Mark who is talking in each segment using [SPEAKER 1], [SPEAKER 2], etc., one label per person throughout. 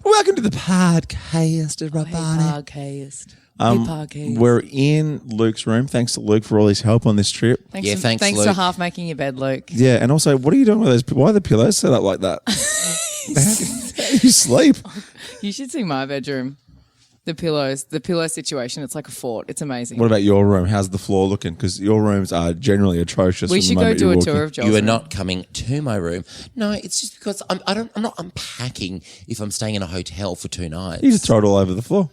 [SPEAKER 1] Welcome to the podcast, everybody.
[SPEAKER 2] Podcast.
[SPEAKER 1] We're in Luke's room. Thanks to Luke for all his help on this trip.
[SPEAKER 2] Thanks
[SPEAKER 3] Luke.
[SPEAKER 2] for half making your bed, Luke.
[SPEAKER 1] Yeah, and also, what are you doing with those? Why are the pillows set up like that? How do you sleep?
[SPEAKER 2] You should see my bedroom. The pillow situation. It's like a fort. It's amazing.
[SPEAKER 1] What about your room? How's the floor looking? Because your rooms are generally atrocious.
[SPEAKER 2] We should go do a tour of Joel's
[SPEAKER 3] You are
[SPEAKER 2] room.
[SPEAKER 3] not coming to my room. No, it's just because I'm not unpacking if I'm staying in a hotel for 2 nights.
[SPEAKER 1] You just throw it all over the floor.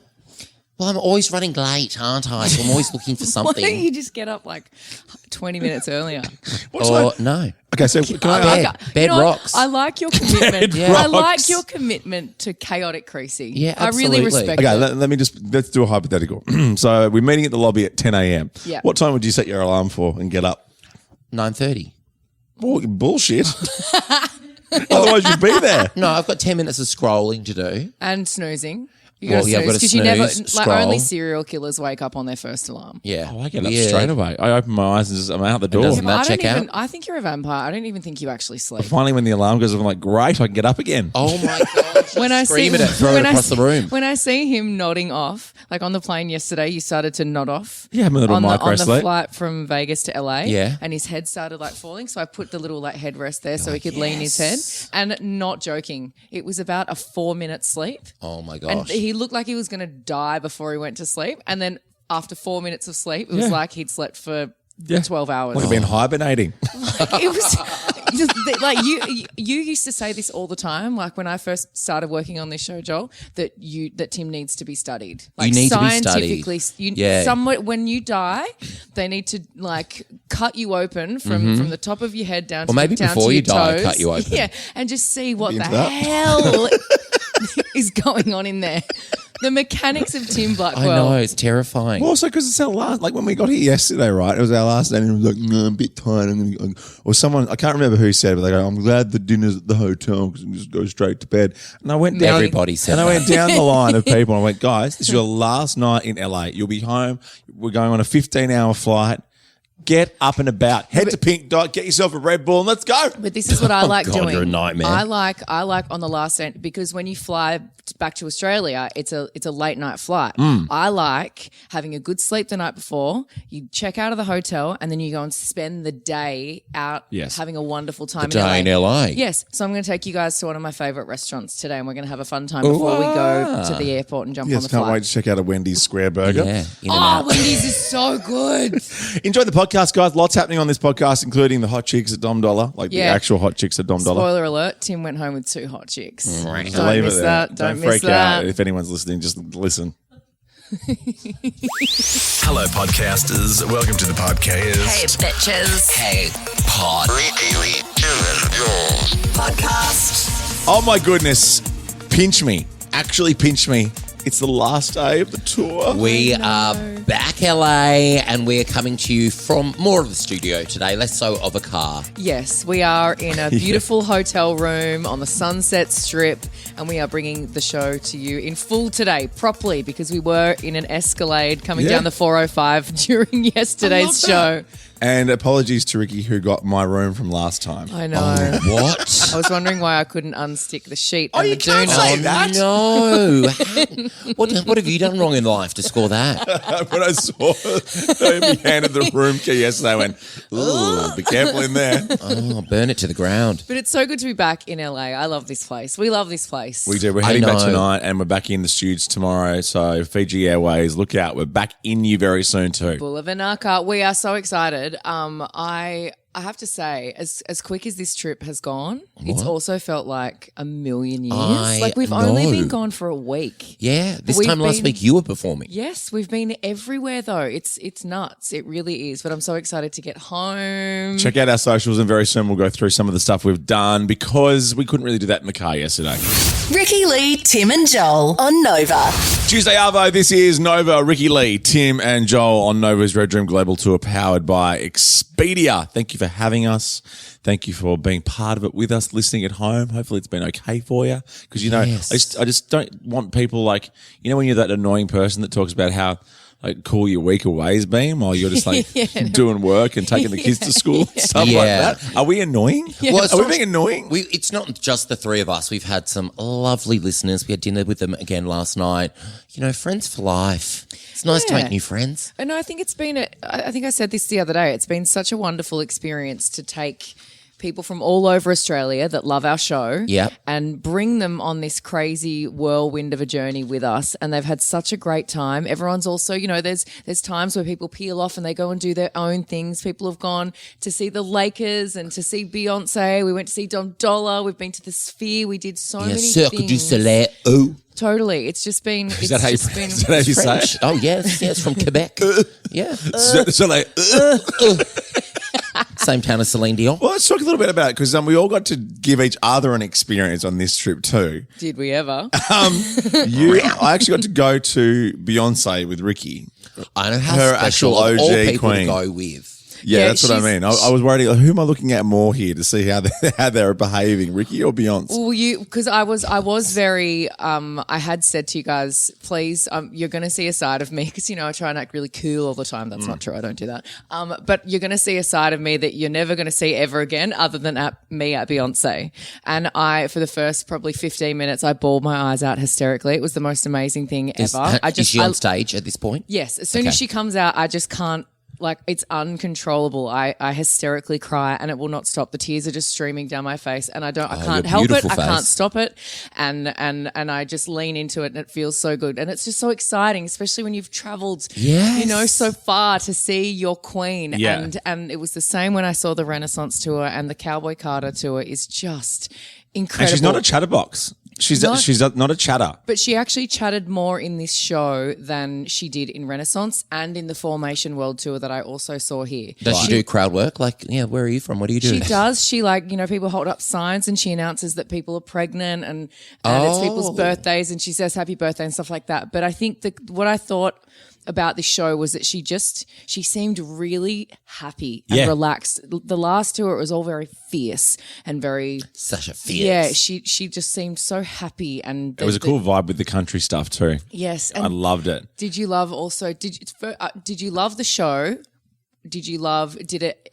[SPEAKER 3] Well, I'm always running late, aren't I? So I'm always looking for
[SPEAKER 2] Why don't
[SPEAKER 3] something.
[SPEAKER 2] you just get up like 20 minutes earlier?
[SPEAKER 3] No.
[SPEAKER 1] Okay, so can I
[SPEAKER 3] Bed rocks.
[SPEAKER 2] I like your commitment.
[SPEAKER 3] Yeah.
[SPEAKER 2] I like
[SPEAKER 1] rocks.
[SPEAKER 2] your commitment to chaotic Creasy.
[SPEAKER 3] Yeah,
[SPEAKER 2] I really
[SPEAKER 3] absolutely.
[SPEAKER 2] respect
[SPEAKER 1] Okay,
[SPEAKER 2] it.
[SPEAKER 1] let's do a hypothetical. So we're meeting at the lobby at 10 a.m.
[SPEAKER 2] Yeah.
[SPEAKER 1] What time would you set your alarm for and get up?
[SPEAKER 3] 9:30.
[SPEAKER 1] Oh, bullshit. Otherwise you'd be there.
[SPEAKER 3] No, I've got 10 minutes of scrolling to do.
[SPEAKER 2] And snoozing. You
[SPEAKER 3] Well,
[SPEAKER 2] got to
[SPEAKER 3] yeah, I've got to
[SPEAKER 2] because you never
[SPEAKER 3] snooze,
[SPEAKER 2] like
[SPEAKER 3] scroll.
[SPEAKER 2] only serial killers wake up on their first alarm.
[SPEAKER 3] Yeah.
[SPEAKER 1] Oh, I get up
[SPEAKER 3] Weird.
[SPEAKER 1] straight away. I open my eyes and just, I'm out the door.
[SPEAKER 3] doesn't that check out?
[SPEAKER 2] I think you're a vampire. I don't even think you actually sleep.
[SPEAKER 1] Finally, when the alarm goes off, I'm like, great, I can get up again.
[SPEAKER 3] Oh my gosh.
[SPEAKER 2] When I
[SPEAKER 3] Scream
[SPEAKER 2] see
[SPEAKER 3] at it, throw it
[SPEAKER 2] when I
[SPEAKER 3] across
[SPEAKER 2] see-
[SPEAKER 3] the room.
[SPEAKER 2] When I see him nodding off, like on the plane yesterday, you started to nod off.
[SPEAKER 1] Yeah, I'm a little
[SPEAKER 2] on
[SPEAKER 1] micro
[SPEAKER 2] the
[SPEAKER 1] sleep.
[SPEAKER 2] flight from Vegas to LA.
[SPEAKER 3] Yeah.
[SPEAKER 2] And his head started like falling, so I put the little like headrest there so he could lean his head. And not joking, it was about a 4-minute sleep.
[SPEAKER 3] Oh my
[SPEAKER 2] And
[SPEAKER 3] gosh.
[SPEAKER 2] he looked like he was going to die before he went to sleep. And then after 4 minutes of sleep, it was like he'd slept for 12 hours.
[SPEAKER 1] Like I've been hibernating.
[SPEAKER 2] It was like you used to say this all the time. Like when I first started working on this show, Joel, that Tim needs to be studied. Like
[SPEAKER 3] You need to be studied.
[SPEAKER 2] scientifically,
[SPEAKER 3] Yeah.
[SPEAKER 2] somewhere when you die, they need to like cut you open from the top of your head down to
[SPEAKER 3] maybe
[SPEAKER 2] down
[SPEAKER 3] before
[SPEAKER 2] to
[SPEAKER 3] you
[SPEAKER 2] your
[SPEAKER 3] die,
[SPEAKER 2] toes.
[SPEAKER 3] cut you open.
[SPEAKER 2] Yeah, and just see what the
[SPEAKER 1] into that?
[SPEAKER 2] hell is going on in there. The mechanics of Tim Blackwell.
[SPEAKER 3] I know, it's terrifying.
[SPEAKER 1] Well, also because it's our last, like when we got here yesterday, right? It was our last day and it was like, no, I'm a bit tired. Or someone, I can't remember who said it, but they go, I'm glad the dinner's at the hotel because we just go straight to bed. And I went down.
[SPEAKER 3] Everybody said
[SPEAKER 1] And I
[SPEAKER 3] that.
[SPEAKER 1] went down the line of people and I went, guys, this is your last night in LA. You'll be home. We're going on a 15-hour flight. Get up and about. Head to Pink Dot. Get yourself a Red Bull and let's go.
[SPEAKER 2] But this is what I like
[SPEAKER 3] God,
[SPEAKER 2] doing.
[SPEAKER 3] you're a nightmare.
[SPEAKER 2] I like on the last day because when you fly back to Australia, it's a late night flight. I like having a good sleep the night before. You check out of the hotel and then you go and spend the day out having a wonderful time
[SPEAKER 3] day in LA.
[SPEAKER 2] Yes. So I'm going to take you guys to one of my favorite restaurants today and we're going to have a fun time before we go to the airport and jump on
[SPEAKER 1] Yes,
[SPEAKER 2] the
[SPEAKER 1] can't
[SPEAKER 2] flight.
[SPEAKER 1] wait to check out a Wendy's Square Burger.
[SPEAKER 3] Yeah, in and
[SPEAKER 2] Oh,
[SPEAKER 3] out.
[SPEAKER 2] Wendy's is so good.
[SPEAKER 1] Enjoy the podcast, guys. Lots happening on this podcast, including the hot chicks at Dom Dolla, like the actual hot chicks at Dom Dolla.
[SPEAKER 2] Spoiler alert, Tim went home with 2 hot chicks. Don't
[SPEAKER 1] Leave
[SPEAKER 2] miss
[SPEAKER 1] it there.
[SPEAKER 2] that. Don't miss
[SPEAKER 1] freak
[SPEAKER 2] that.
[SPEAKER 1] out if anyone's listening. Just listen.
[SPEAKER 4] Hello, podcasters. Welcome to the podcast.
[SPEAKER 5] Hey, bitches.
[SPEAKER 3] Hey, pod.
[SPEAKER 5] Ricki, Tim and Joel. Podcast.
[SPEAKER 1] Oh my goodness. Pinch me. Actually pinch me. It's the last day of the tour.
[SPEAKER 3] We are back, LA, and we're coming to you from more of the studio today, less so of a car.
[SPEAKER 2] Yes, we are in a beautiful hotel room on the Sunset Strip, and we are bringing the show to you in full today, properly, because we were in an Escalade coming down the 405 during yesterday's show.
[SPEAKER 1] And apologies to Ricki who got my room from last time.
[SPEAKER 2] I know.
[SPEAKER 3] What?
[SPEAKER 2] I was wondering why I couldn't unstick the sheet
[SPEAKER 1] Oh,
[SPEAKER 2] and
[SPEAKER 1] you
[SPEAKER 2] the
[SPEAKER 1] can't
[SPEAKER 2] doona.
[SPEAKER 1] say that.
[SPEAKER 3] No. What have you done wrong in life to score that?
[SPEAKER 1] When I saw he handed the room key yesterday, I went, ooh, be careful in there.
[SPEAKER 3] Oh, burn it to the ground.
[SPEAKER 2] But it's so good to be back in LA. I love this place. We love this place.
[SPEAKER 1] We do. We're
[SPEAKER 3] I
[SPEAKER 1] heading back
[SPEAKER 3] know.
[SPEAKER 1] tonight and we're back in the studios tomorrow. So Fiji Airways, look out. We're back in you very soon too.
[SPEAKER 2] Bulavanaka. We are so excited. I have to say, as quick as this trip has gone, it's also felt like a million years.
[SPEAKER 3] I
[SPEAKER 2] Like we've only
[SPEAKER 3] know.
[SPEAKER 2] been gone for a week.
[SPEAKER 3] Yeah, this
[SPEAKER 2] We've
[SPEAKER 3] time last
[SPEAKER 2] been-
[SPEAKER 3] week you were performing.
[SPEAKER 2] Yes, we've been everywhere though. It's nuts. It really is. But I'm so excited to get home.
[SPEAKER 1] Check out our socials and very soon we'll go through some of the stuff we've done because we couldn't really do that in the car yesterday.
[SPEAKER 5] Ricki Lee, Tim and Joel on Nova.
[SPEAKER 1] Tuesday Arvo, this is Nova, Ricki Lee, Tim and Joel on Nova's Red Room Global Tour powered by Expedia. Thank you for having us. Thank you for being part of it with us, listening at home. Hopefully it's been okay for you. Because, you know,
[SPEAKER 3] Yes.
[SPEAKER 1] I just don't want people like, you know, when you're that annoying person that talks about how like cool your week away's been while you're just like doing work and taking the kids to school and stuff like that. Are we annoying?
[SPEAKER 3] Well, it's
[SPEAKER 1] Are we
[SPEAKER 3] not-
[SPEAKER 1] being annoying?
[SPEAKER 3] It's not just the three of us. We've had some lovely listeners. We had dinner with them again last night. You know, friends for life. It's nice to
[SPEAKER 2] Yeah.
[SPEAKER 3] make new friends.
[SPEAKER 2] And I think it's been, I think I said this the other day, it's been such a wonderful experience to take people from all over Australia that love our show
[SPEAKER 3] Yep.
[SPEAKER 2] and bring them on this crazy whirlwind of a journey with us. And they've had such a great time. Everyone's also, you know, there's times where people peel off and they go and do their own things. People have gone to see the Lakers and to see Beyonce. We went to see Dom Dolla. We've been to the Sphere. We did so many
[SPEAKER 3] Cirque du
[SPEAKER 2] things.
[SPEAKER 3] Soleil. Ooh.
[SPEAKER 2] Totally. It's just been,
[SPEAKER 1] Is that how you say
[SPEAKER 3] French.
[SPEAKER 1] it?
[SPEAKER 3] Oh, yes, from Quebec. Yeah.
[SPEAKER 1] So like,
[SPEAKER 3] Same town as Celine Dion.
[SPEAKER 1] well, let's talk a little bit about it because we all got to give each other an experience on this trip too.
[SPEAKER 2] Did we ever?
[SPEAKER 1] I actually got to go to Beyonce with Ricki.
[SPEAKER 3] I know how
[SPEAKER 1] Her
[SPEAKER 3] special
[SPEAKER 1] actual
[SPEAKER 3] of all
[SPEAKER 1] OG
[SPEAKER 3] people
[SPEAKER 1] queen.
[SPEAKER 3] to go with.
[SPEAKER 1] Yeah,
[SPEAKER 2] Yeah,
[SPEAKER 1] that's what I
[SPEAKER 2] she's-
[SPEAKER 1] mean. I was worried, like, who am I looking at more here to see how they're behaving, Ricki or Beyonce?
[SPEAKER 2] Well, because I was very, I had said to you guys, please, you're going to see a side of me because, you know, I try and act really cool all the time. That's not true. I don't do that. But you're going to see a side of me that you're never going to see ever again other than at Beyonce. And for the first probably 15 minutes, I bawled my eyes out hysterically. It was the most amazing thing ever.
[SPEAKER 3] Is she on stage at this point?
[SPEAKER 2] Yes. As soon as she comes out, I just can't. Like, it's uncontrollable. I hysterically cry and it will not stop. The tears are just streaming down my face and I can't
[SPEAKER 3] your
[SPEAKER 2] help it.
[SPEAKER 3] beautiful
[SPEAKER 2] I can't
[SPEAKER 3] face.
[SPEAKER 2] stop it. And I just lean into it and it feels so good. And it's just so exciting, especially when you've traveled, you know, so far to see your queen.
[SPEAKER 1] Yeah.
[SPEAKER 2] And it was the same when I saw the Renaissance tour, and the Cowboy Carter tour is just incredible.
[SPEAKER 1] And she's not a chatterbox. She's not a chatter.
[SPEAKER 2] But she actually chatted more in this show than she did in Renaissance and in the Formation World Tour that I also saw here.
[SPEAKER 3] Does she do crowd work? Like, yeah, where are you from? What do you do?
[SPEAKER 2] She does. She, like, you know, people hold up signs and she announces that people are pregnant and it's people's birthdays and she says happy birthday and stuff like that. But I think what I thought about this show was that she seemed really happy and relaxed. The last tour, it was all very fierce and very
[SPEAKER 3] Such a fierce.
[SPEAKER 2] Yeah, she just seemed so happy, and
[SPEAKER 1] It was a cool vibe with the country stuff too.
[SPEAKER 2] Yes,
[SPEAKER 1] I loved it.
[SPEAKER 2] Did you love also? Did you love the show? Did it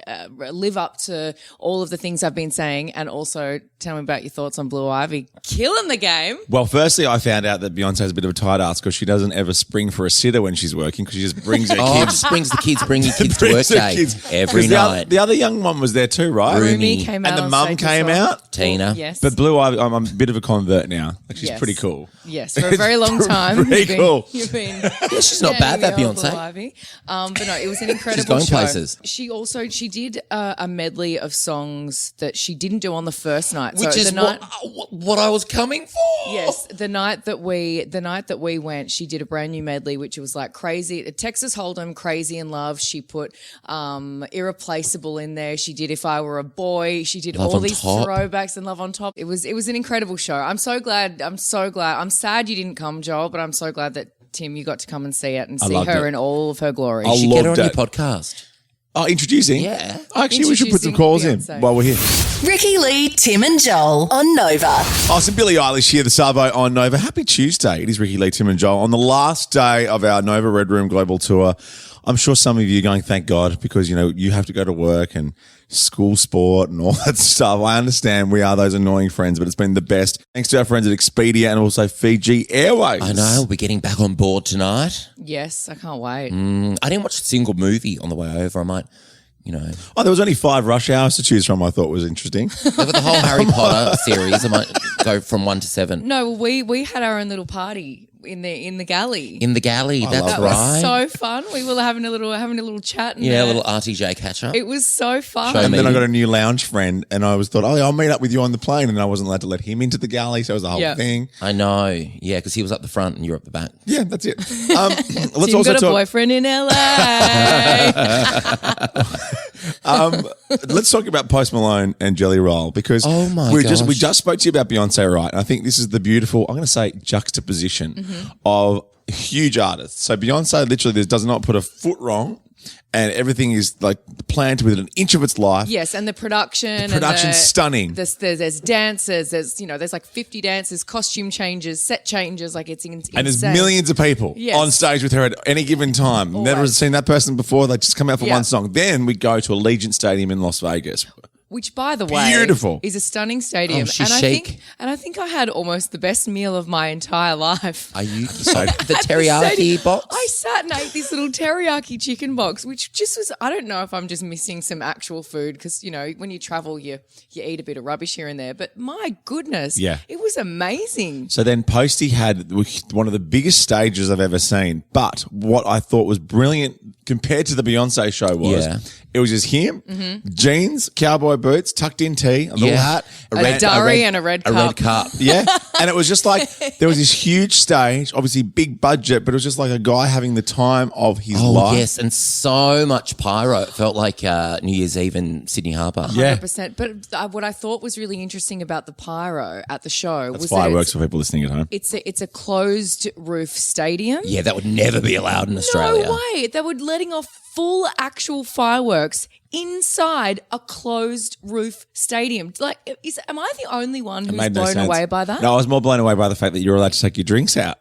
[SPEAKER 2] live up to all of the things I've been saying? And also tell me about your thoughts on Blue Ivy killing the game.
[SPEAKER 1] Well, firstly, I found out that Beyonce is a bit of a tight ass because she doesn't ever spring for a sitter when she's working because she just brings her
[SPEAKER 3] Oh,
[SPEAKER 1] kids.
[SPEAKER 3] just brings your kids to work
[SPEAKER 1] brings her
[SPEAKER 3] day
[SPEAKER 1] kids.
[SPEAKER 3] every
[SPEAKER 1] 'Cause
[SPEAKER 3] night.
[SPEAKER 1] The other young one was there too, right?
[SPEAKER 2] Rumi came out
[SPEAKER 1] And the
[SPEAKER 2] on
[SPEAKER 1] mum
[SPEAKER 2] stage as
[SPEAKER 1] came
[SPEAKER 2] well.
[SPEAKER 1] out.
[SPEAKER 3] Tina.
[SPEAKER 2] Yes.
[SPEAKER 1] But Blue Ivy, I'm a bit of a convert now. Like, she's
[SPEAKER 2] Yes.
[SPEAKER 1] pretty cool.
[SPEAKER 2] Yes, for a very long time.
[SPEAKER 1] Pretty cool.
[SPEAKER 2] You've been.
[SPEAKER 3] Yeah, she's not bad, that
[SPEAKER 2] Yeah, Blue
[SPEAKER 3] Beyonce.
[SPEAKER 2] Ivy. But no, it was an incredible
[SPEAKER 3] going
[SPEAKER 2] show.
[SPEAKER 3] places.
[SPEAKER 2] She did a medley of songs that she didn't do on the first night.
[SPEAKER 3] Which
[SPEAKER 2] so
[SPEAKER 3] is
[SPEAKER 2] the night,
[SPEAKER 3] what I was coming for.
[SPEAKER 2] Yes, the night that we went, she did a brand new medley, which was like crazy. Texas Hold'em, Crazy in Love. She put Irreplaceable in there. She did If I Were a Boy. She did
[SPEAKER 3] Love
[SPEAKER 2] all
[SPEAKER 3] on
[SPEAKER 2] these
[SPEAKER 3] Top.
[SPEAKER 2] throwbacks and Love on Top. It was an incredible show. I'm so glad. I'm sad you didn't come, Joel, but I'm so glad that Tim, you got to come and see it and see
[SPEAKER 1] loved
[SPEAKER 2] her
[SPEAKER 1] it.
[SPEAKER 2] in all of her glory.
[SPEAKER 1] I
[SPEAKER 3] You should get her on
[SPEAKER 1] loved
[SPEAKER 3] your
[SPEAKER 1] it.
[SPEAKER 3] podcast.
[SPEAKER 1] Oh, introducing?
[SPEAKER 3] Yeah.
[SPEAKER 1] Actually, we should put some
[SPEAKER 2] Introducing
[SPEAKER 1] calls in
[SPEAKER 2] Beyonce.
[SPEAKER 1] while we're here.
[SPEAKER 5] Ricki Lee, Tim and Joel on Nova.
[SPEAKER 1] Oh, so Billie Eilish here, the Savo on Nova. Happy Tuesday. It is Ricki Lee, Tim and Joel on the last day of our Nova Red Room Global Tour. I'm sure some of you are going, thank God, because, you know, you have to go to work and school sport and all that stuff. I understand we are those annoying friends, but it's been the best. Thanks to our friends at Expedia and also Fiji Airways.
[SPEAKER 3] I know. We're getting back on board tonight.
[SPEAKER 2] Yes, I can't wait.
[SPEAKER 3] I didn't watch a single movie on the way over. I might, you know,
[SPEAKER 1] Oh, there was only 5 rush hours to choose from I thought was interesting.
[SPEAKER 3] over the whole Harry Potter series. I might go from 1 to 7.
[SPEAKER 2] No, we had our own little party in the galley.
[SPEAKER 3] In the galley. That's
[SPEAKER 2] that
[SPEAKER 3] right.
[SPEAKER 2] was so fun. We were having a little chat. And,
[SPEAKER 3] Yeah, a little RTJ catch up.
[SPEAKER 2] It was so fun.
[SPEAKER 3] Show
[SPEAKER 1] And then I
[SPEAKER 3] me.
[SPEAKER 1] got a new lounge friend and I thought, oh, I'll meet up with you on the plane. And I wasn't allowed to let him into the galley. So it was the whole
[SPEAKER 2] Yeah.
[SPEAKER 1] thing.
[SPEAKER 3] I know. Yeah, because he was up the front and you're up the back.
[SPEAKER 1] Yeah, that's it. Let's
[SPEAKER 2] Tim
[SPEAKER 1] also
[SPEAKER 2] got a
[SPEAKER 1] talk.
[SPEAKER 2] boyfriend in LA.
[SPEAKER 1] Let's talk about Post Malone and Jelly Roll because
[SPEAKER 3] Oh my
[SPEAKER 1] we
[SPEAKER 3] gosh.
[SPEAKER 1] just spoke to you about Beyonce, right? And I think this is the beautiful, I'm going to say, juxtaposition of huge artists. So Beyonce literally does not put a foot wrong and everything is like planned within an inch of its life.
[SPEAKER 2] Yes, and the production.
[SPEAKER 1] The production's stunning.
[SPEAKER 2] There's dancers. There's like 50 dancers, costume changes, set changes. Like it's insane.
[SPEAKER 1] And there's millions of people
[SPEAKER 2] Yes.
[SPEAKER 1] on stage with her at any given time.
[SPEAKER 2] Always.
[SPEAKER 1] Never seen that person before. They just come out for
[SPEAKER 2] Yeah.
[SPEAKER 1] one song. Then we go to Allegiant Stadium in Las Vegas.
[SPEAKER 2] Which, by the way,
[SPEAKER 1] Beautiful.
[SPEAKER 2] is a stunning stadium.
[SPEAKER 3] Oh, she's
[SPEAKER 2] and
[SPEAKER 3] chic.
[SPEAKER 2] I think I had almost the best meal of my entire life.
[SPEAKER 3] Are you
[SPEAKER 1] So-
[SPEAKER 3] the teriyaki box?
[SPEAKER 2] I sat and ate this little teriyaki chicken box, which just was, I don't know if I'm just missing some actual food because, you know, when you travel, you eat a bit of rubbish here and there. But my goodness,
[SPEAKER 1] Yeah.
[SPEAKER 2] it was amazing.
[SPEAKER 1] So then Posty had one of the biggest stages I've ever seen. But what I thought was brilliant compared to the Beyonce show was it was just him, jeans, cowboy boots, tucked in tee, a little hat,
[SPEAKER 2] A durry and a red cup.
[SPEAKER 3] A red cup.
[SPEAKER 1] Yeah. And it was just like there was this huge stage, obviously big budget, but it was just like a guy having the time of his
[SPEAKER 3] Oh,
[SPEAKER 1] life.
[SPEAKER 3] yes, and so much pyro. It felt like New Year's Eve in Sydney Harbour.
[SPEAKER 1] Yeah.
[SPEAKER 2] 100%. But what I thought was really interesting about the pyro at the show
[SPEAKER 1] That's
[SPEAKER 2] was
[SPEAKER 1] fireworks
[SPEAKER 2] that
[SPEAKER 1] for people listening at home.
[SPEAKER 2] it's a closed roof stadium.
[SPEAKER 3] Yeah, that would never be allowed in Australia.
[SPEAKER 2] No way. They were letting off full actual fireworks inside a closed roof stadium. Like, am I the only one who's
[SPEAKER 1] Made no
[SPEAKER 2] blown
[SPEAKER 1] sense.
[SPEAKER 2] away by that?
[SPEAKER 1] No, I was more blown away by the fact that you're allowed to take your drinks out.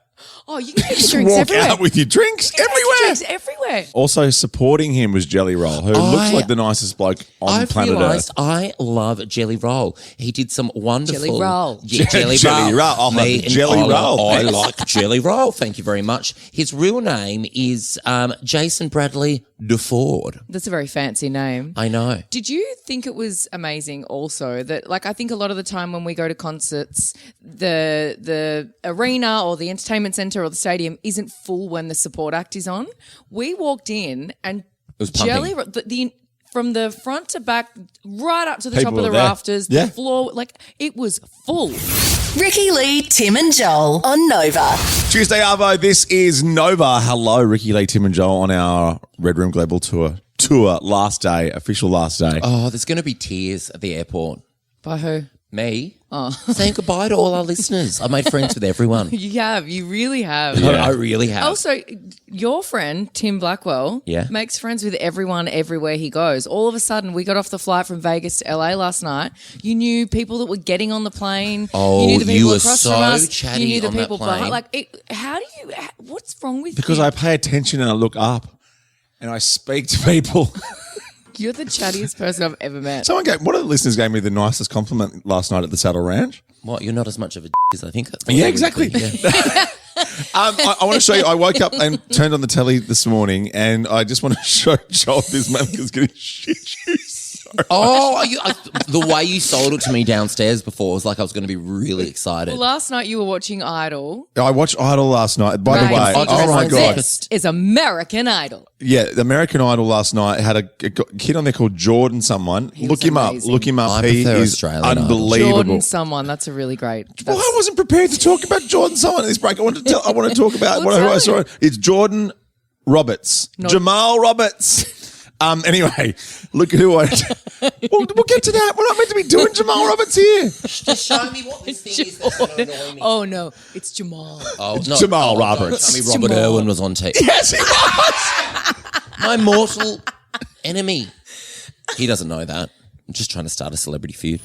[SPEAKER 2] Oh, you can take
[SPEAKER 1] Just
[SPEAKER 2] your drinks
[SPEAKER 1] walk
[SPEAKER 2] everywhere.
[SPEAKER 1] out with your drinks
[SPEAKER 2] You can take your
[SPEAKER 1] everywhere.
[SPEAKER 2] drinks everywhere.
[SPEAKER 1] Also supporting him was Jelly Roll, who looks like the nicest bloke on
[SPEAKER 3] I've
[SPEAKER 1] planet
[SPEAKER 3] realised
[SPEAKER 1] Earth.
[SPEAKER 3] I love Jelly Roll. He did some wonderful
[SPEAKER 2] Jelly Roll.
[SPEAKER 3] Yeah, Jelly
[SPEAKER 1] Jelly
[SPEAKER 3] Roll.
[SPEAKER 1] Roll. I'll have
[SPEAKER 3] Me
[SPEAKER 1] the
[SPEAKER 3] and
[SPEAKER 1] Jelly
[SPEAKER 3] I like-
[SPEAKER 1] Roll.
[SPEAKER 3] I like Jelly Roll. Thank you very much. His real name is Jason Bradley DeFord.
[SPEAKER 2] That's a very fancy name.
[SPEAKER 3] I know.
[SPEAKER 2] Did you think it was amazing also that, like, I think a lot of the time when we go to concerts, the arena or the entertainment centre or the stadium isn't full when the support act is on. We walked in and
[SPEAKER 3] was pumping.
[SPEAKER 2] Jelly, from the front to back, right up to the
[SPEAKER 1] People
[SPEAKER 2] top of the
[SPEAKER 1] were there.
[SPEAKER 2] rafters,
[SPEAKER 1] Yeah.
[SPEAKER 2] the floor, like, it was full.
[SPEAKER 5] Ricki Lee, Tim and Joel on Nova.
[SPEAKER 1] Tuesday, Arvo, this is Nova. Hello, Ricki Lee, Tim and Joel on our Red Room Global Tour, last day, official last day.
[SPEAKER 3] Oh, there's going to be tears at the airport.
[SPEAKER 2] By who?
[SPEAKER 3] Me? Oh. Saying goodbye to all our listeners. I made friends with everyone.
[SPEAKER 2] You really have.
[SPEAKER 3] I really have.
[SPEAKER 2] Also, your friend, Tim Blackwell,
[SPEAKER 3] Yeah.
[SPEAKER 2] makes friends with everyone everywhere he goes. All of a sudden, we got off the flight from Vegas to LA last night. You knew people that were getting on the plane.
[SPEAKER 3] Oh,
[SPEAKER 2] you knew the
[SPEAKER 3] you
[SPEAKER 2] people
[SPEAKER 3] were
[SPEAKER 2] across
[SPEAKER 3] so
[SPEAKER 2] from us.
[SPEAKER 3] chatty
[SPEAKER 2] You knew the
[SPEAKER 3] on that
[SPEAKER 2] people
[SPEAKER 3] plane.
[SPEAKER 2] behind. Like, what's wrong with
[SPEAKER 1] Because
[SPEAKER 2] you?
[SPEAKER 1] I pay attention and I look up and I speak to people.
[SPEAKER 2] You're the chattiest person I've ever met.
[SPEAKER 1] One of the listeners gave me the nicest compliment last night at the Saddle Ranch.
[SPEAKER 3] What? You're not as much of a as I think.
[SPEAKER 1] Yeah, exactly.
[SPEAKER 3] Yeah.
[SPEAKER 1] I want to show you. I woke up and turned on the telly this morning, and I just want to show Joel this man is getting shit juice.
[SPEAKER 3] Oh, the way you sold it to me downstairs before was like I was going to be really excited.
[SPEAKER 2] Well, last night you were watching Idol.
[SPEAKER 1] I watched Idol last night. By the way,
[SPEAKER 2] Ryan
[SPEAKER 3] oh my
[SPEAKER 2] Seacrest.
[SPEAKER 3] God.
[SPEAKER 2] This is American Idol.
[SPEAKER 1] yeah, the American Idol last night had a kid on there called Jordan. Someone look
[SPEAKER 2] was
[SPEAKER 1] him
[SPEAKER 2] amazing.
[SPEAKER 1] up. Look him up.
[SPEAKER 3] I
[SPEAKER 1] He
[SPEAKER 3] prefer
[SPEAKER 1] is
[SPEAKER 3] Australian Idol.
[SPEAKER 1] unbelievable.
[SPEAKER 2] Jordan someone. That's a really great.
[SPEAKER 1] Well, I wasn't prepared to talk about Jordan someone in this break. I want to talk about
[SPEAKER 2] Well,
[SPEAKER 1] who I
[SPEAKER 2] tell
[SPEAKER 1] saw.
[SPEAKER 2] me.
[SPEAKER 1] It's Jordan Roberts. Jamal Roberts. Anyway, look at who I. we'll get to that. We're not meant to be doing Jamal Roberts here.
[SPEAKER 3] Just show me what this thing is that's going to annoy me.
[SPEAKER 2] Oh no, it's Jamal.
[SPEAKER 3] Oh, no.
[SPEAKER 1] Jamal
[SPEAKER 3] Don't
[SPEAKER 1] Roberts.
[SPEAKER 3] tell me Robert
[SPEAKER 2] Jamal.
[SPEAKER 3] Irwin was on tape.
[SPEAKER 1] Yes, he was.
[SPEAKER 3] My mortal enemy. He doesn't know that. I'm just trying to start a celebrity feud.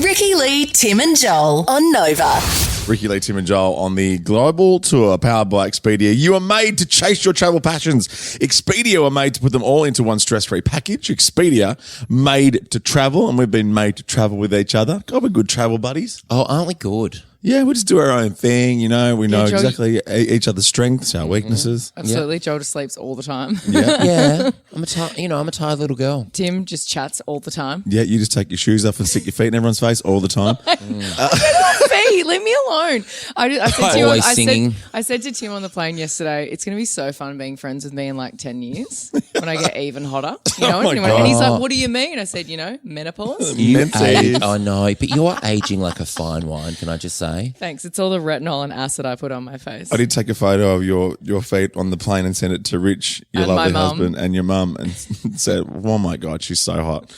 [SPEAKER 5] Ricki Lee, Tim and Joel on Nova.
[SPEAKER 1] Ricki Lee, Tim and Joel on the global tour powered by Expedia. You are made to chase your travel passions. Expedia are made to put them all into one stress-free package. Expedia, made to travel, and we've been made to travel with each other. God, we're good travel buddies.
[SPEAKER 3] Oh, aren't we good?
[SPEAKER 1] Yeah, we just do our own thing, you know. We know
[SPEAKER 2] Joe,
[SPEAKER 1] exactly each other's strengths, our weaknesses.
[SPEAKER 2] Absolutely, Joel just sleeps all the time.
[SPEAKER 3] Yeah. I'm a tired little girl.
[SPEAKER 2] Tim just chats all the time.
[SPEAKER 1] Yeah, you just take your shoes off and stick your feet in everyone's face all the time.
[SPEAKER 2] Fee, leave me alone. I said to you,
[SPEAKER 3] Always singing.
[SPEAKER 2] I said to Tim on the plane yesterday, it's going to be so fun being friends with me in like 10 years when I get even hotter. You know,
[SPEAKER 1] Oh my
[SPEAKER 2] and he's
[SPEAKER 1] God.
[SPEAKER 2] like, what do you mean? I said, menopause.
[SPEAKER 1] Menses.
[SPEAKER 3] I know, but you're aging like a fine wine, can I just say?
[SPEAKER 2] Thanks. It's all the retinol and acid I put on my face.
[SPEAKER 1] I did take a photo of your feet on the plane and send it to Rich, your
[SPEAKER 2] And my
[SPEAKER 1] lovely
[SPEAKER 2] mum.
[SPEAKER 1] husband, and your mum, and said, "Oh my God, she's so hot."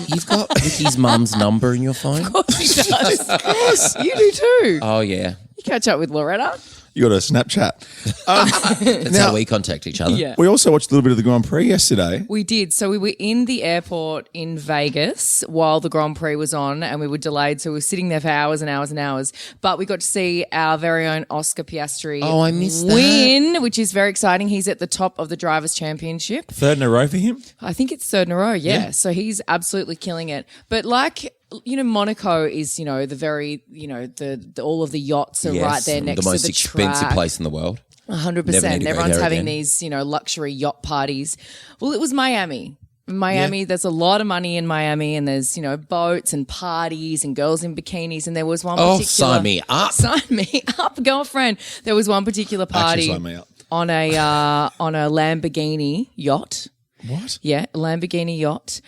[SPEAKER 3] You've got Ricky's mum's number in your phone?
[SPEAKER 2] Of course he does. You do too.
[SPEAKER 3] Oh, yeah.
[SPEAKER 2] You catch up with Loretta.
[SPEAKER 1] You got a Snapchat.
[SPEAKER 3] That's
[SPEAKER 1] Now-
[SPEAKER 3] how we contact each other.
[SPEAKER 2] Yeah.
[SPEAKER 1] We also watched a little bit of the Grand Prix yesterday.
[SPEAKER 2] We did. So we were in the airport in Vegas while the Grand Prix was on and we were delayed. So we were sitting there for hours and hours and hours. But we got to see our very own Oscar Piastri
[SPEAKER 3] Oh, I missed that.
[SPEAKER 2] win, which is very exciting. He's at the top of the Drivers' Championship.
[SPEAKER 1] Third in a row for him.
[SPEAKER 2] I think it's third in a row, yeah. So he's absolutely killing it. But like, Monaco is, the very, the all of the yachts are
[SPEAKER 3] Yes,
[SPEAKER 2] right there next
[SPEAKER 3] the most
[SPEAKER 2] to the
[SPEAKER 3] expensive
[SPEAKER 2] track.
[SPEAKER 3] place in the world.
[SPEAKER 2] 100%.
[SPEAKER 3] Never need to go
[SPEAKER 2] Everyone's
[SPEAKER 3] there
[SPEAKER 2] having
[SPEAKER 3] again.
[SPEAKER 2] these, luxury yacht parties. Well, it was Miami. There's a lot of money in Miami and there's, boats and parties and girls in bikinis. And there was one
[SPEAKER 3] Oh,
[SPEAKER 2] particular...
[SPEAKER 3] sign me up.
[SPEAKER 2] Sign me up, girlfriend. There was one particular party
[SPEAKER 1] Actually, sign me up.
[SPEAKER 2] on a Lamborghini yacht.
[SPEAKER 1] What?
[SPEAKER 2] Yeah, Lamborghini yacht.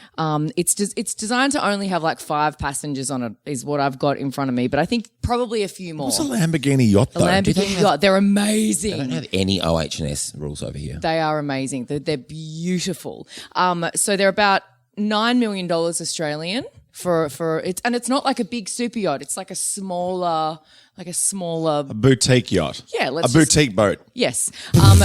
[SPEAKER 2] It's designed to only have like 5 passengers on it, is what I've got in front of me. But I think probably a few more.
[SPEAKER 1] What's a Lamborghini yacht,
[SPEAKER 2] A
[SPEAKER 1] though?
[SPEAKER 2] Lamborghini yacht. They're amazing.
[SPEAKER 3] They don't have any OH&S rules over here.
[SPEAKER 2] They are amazing. They're beautiful. So they're about $9 million Australian for it, and it's not like a big super yacht. It's like a smaller.
[SPEAKER 1] A boutique yacht.
[SPEAKER 2] Yeah,
[SPEAKER 1] a boutique boat.
[SPEAKER 2] Yes.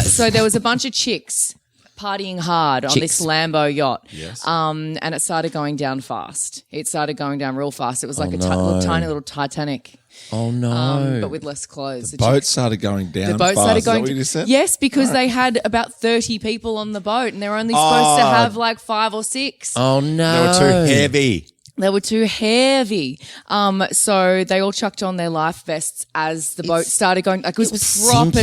[SPEAKER 2] So there was a bunch of chicks partying hard on this Lambo yacht.
[SPEAKER 1] Yes.
[SPEAKER 2] And it started going down fast. It started going down real fast. It was like tiny little Titanic.
[SPEAKER 3] Oh, no.
[SPEAKER 2] But with less clothes. The
[SPEAKER 1] Boat
[SPEAKER 2] chicks-
[SPEAKER 1] started going down.
[SPEAKER 2] The boat
[SPEAKER 1] fast.
[SPEAKER 2] started
[SPEAKER 1] Is that
[SPEAKER 2] going.
[SPEAKER 1] what you just said?
[SPEAKER 2] Yes, because they had about 30 people on the boat, and they were only supposed to have like 5 or 6.
[SPEAKER 3] Oh,
[SPEAKER 1] They
[SPEAKER 3] no.
[SPEAKER 1] were too heavy.
[SPEAKER 2] They were too heavy. So they all chucked on their life vests as the boat started going. Like it was proper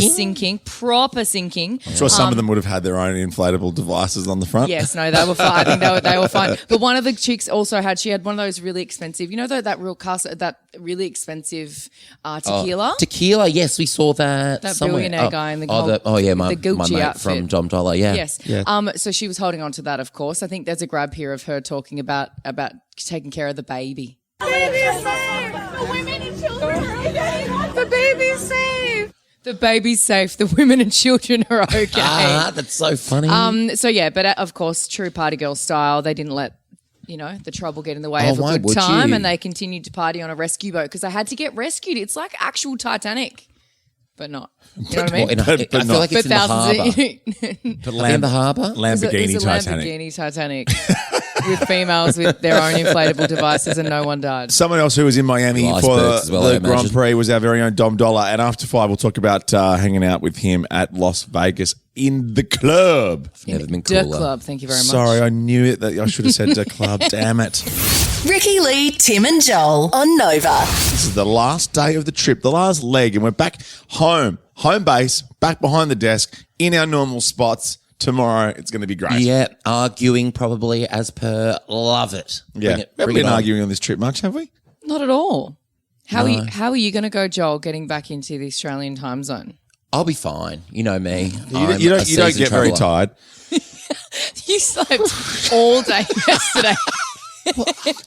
[SPEAKER 2] sinking.
[SPEAKER 1] I'm sure some of them would have had their own inflatable devices on the front.
[SPEAKER 2] Yes, no, they were fine. I think they were fine. But one of the chicks also had one of those really expensive, that really expensive tequila.
[SPEAKER 3] Tequila, yes, we saw that.
[SPEAKER 2] That
[SPEAKER 3] somewhere.
[SPEAKER 2] billionaire guy in the
[SPEAKER 3] my
[SPEAKER 2] Gucci
[SPEAKER 3] mate
[SPEAKER 2] outfit.
[SPEAKER 3] from Dom Dolla, yeah.
[SPEAKER 2] Yes. So she was holding on to that, of course. I think there's a grab here of her talking about taking care of the baby.
[SPEAKER 6] Baby is safe. The women and children are okay.
[SPEAKER 2] The baby's safe. The baby's safe. The women and children are okay.
[SPEAKER 3] That's so funny.
[SPEAKER 2] So yeah, but of course, true party girl style, they didn't let the trouble get in the way of
[SPEAKER 3] why
[SPEAKER 2] a good
[SPEAKER 3] would
[SPEAKER 2] time,
[SPEAKER 3] you?
[SPEAKER 2] and they continued to party on a rescue boat because they had to get rescued. It's like actual Titanic, but not. You know what I mean?
[SPEAKER 3] I feel
[SPEAKER 1] not.
[SPEAKER 3] like it's in the harbour. In the harbour?
[SPEAKER 1] Lamborghini
[SPEAKER 2] It's a
[SPEAKER 1] Titanic.
[SPEAKER 2] Lamborghini Titanic with females with their own inflatable devices, and no one died.
[SPEAKER 1] Someone else who was in Miami
[SPEAKER 3] Well,
[SPEAKER 1] for
[SPEAKER 3] icebergs as well, I
[SPEAKER 1] the Grand
[SPEAKER 3] imagine.
[SPEAKER 1] Prix was our very own Dom Dolla. And after 5, we'll talk about hanging out with him at Las Vegas in the club.
[SPEAKER 3] Never been
[SPEAKER 2] Dirt
[SPEAKER 3] cooler.
[SPEAKER 2] Club, thank you very much.
[SPEAKER 1] Sorry, I knew it. That I should have said the club. Damn it.
[SPEAKER 5] Ricki Lee, Tim and Joel on Nova.
[SPEAKER 1] This is the last day of the trip, the last leg, and we're back home base, back behind the desk, in our normal spots. Tomorrow, it's going to be great.
[SPEAKER 3] Yeah, arguing probably as per. Love it.
[SPEAKER 1] Yeah.
[SPEAKER 3] Bring it,
[SPEAKER 1] We haven't
[SPEAKER 3] bring
[SPEAKER 1] been
[SPEAKER 3] it on.
[SPEAKER 1] arguing on this trip much, have we?
[SPEAKER 2] Not at all. How are you going to go, Joel, getting back into the Australian time zone?
[SPEAKER 3] I'll be fine. You know me.
[SPEAKER 1] You don't get very tired.
[SPEAKER 2] You slept all day yesterday.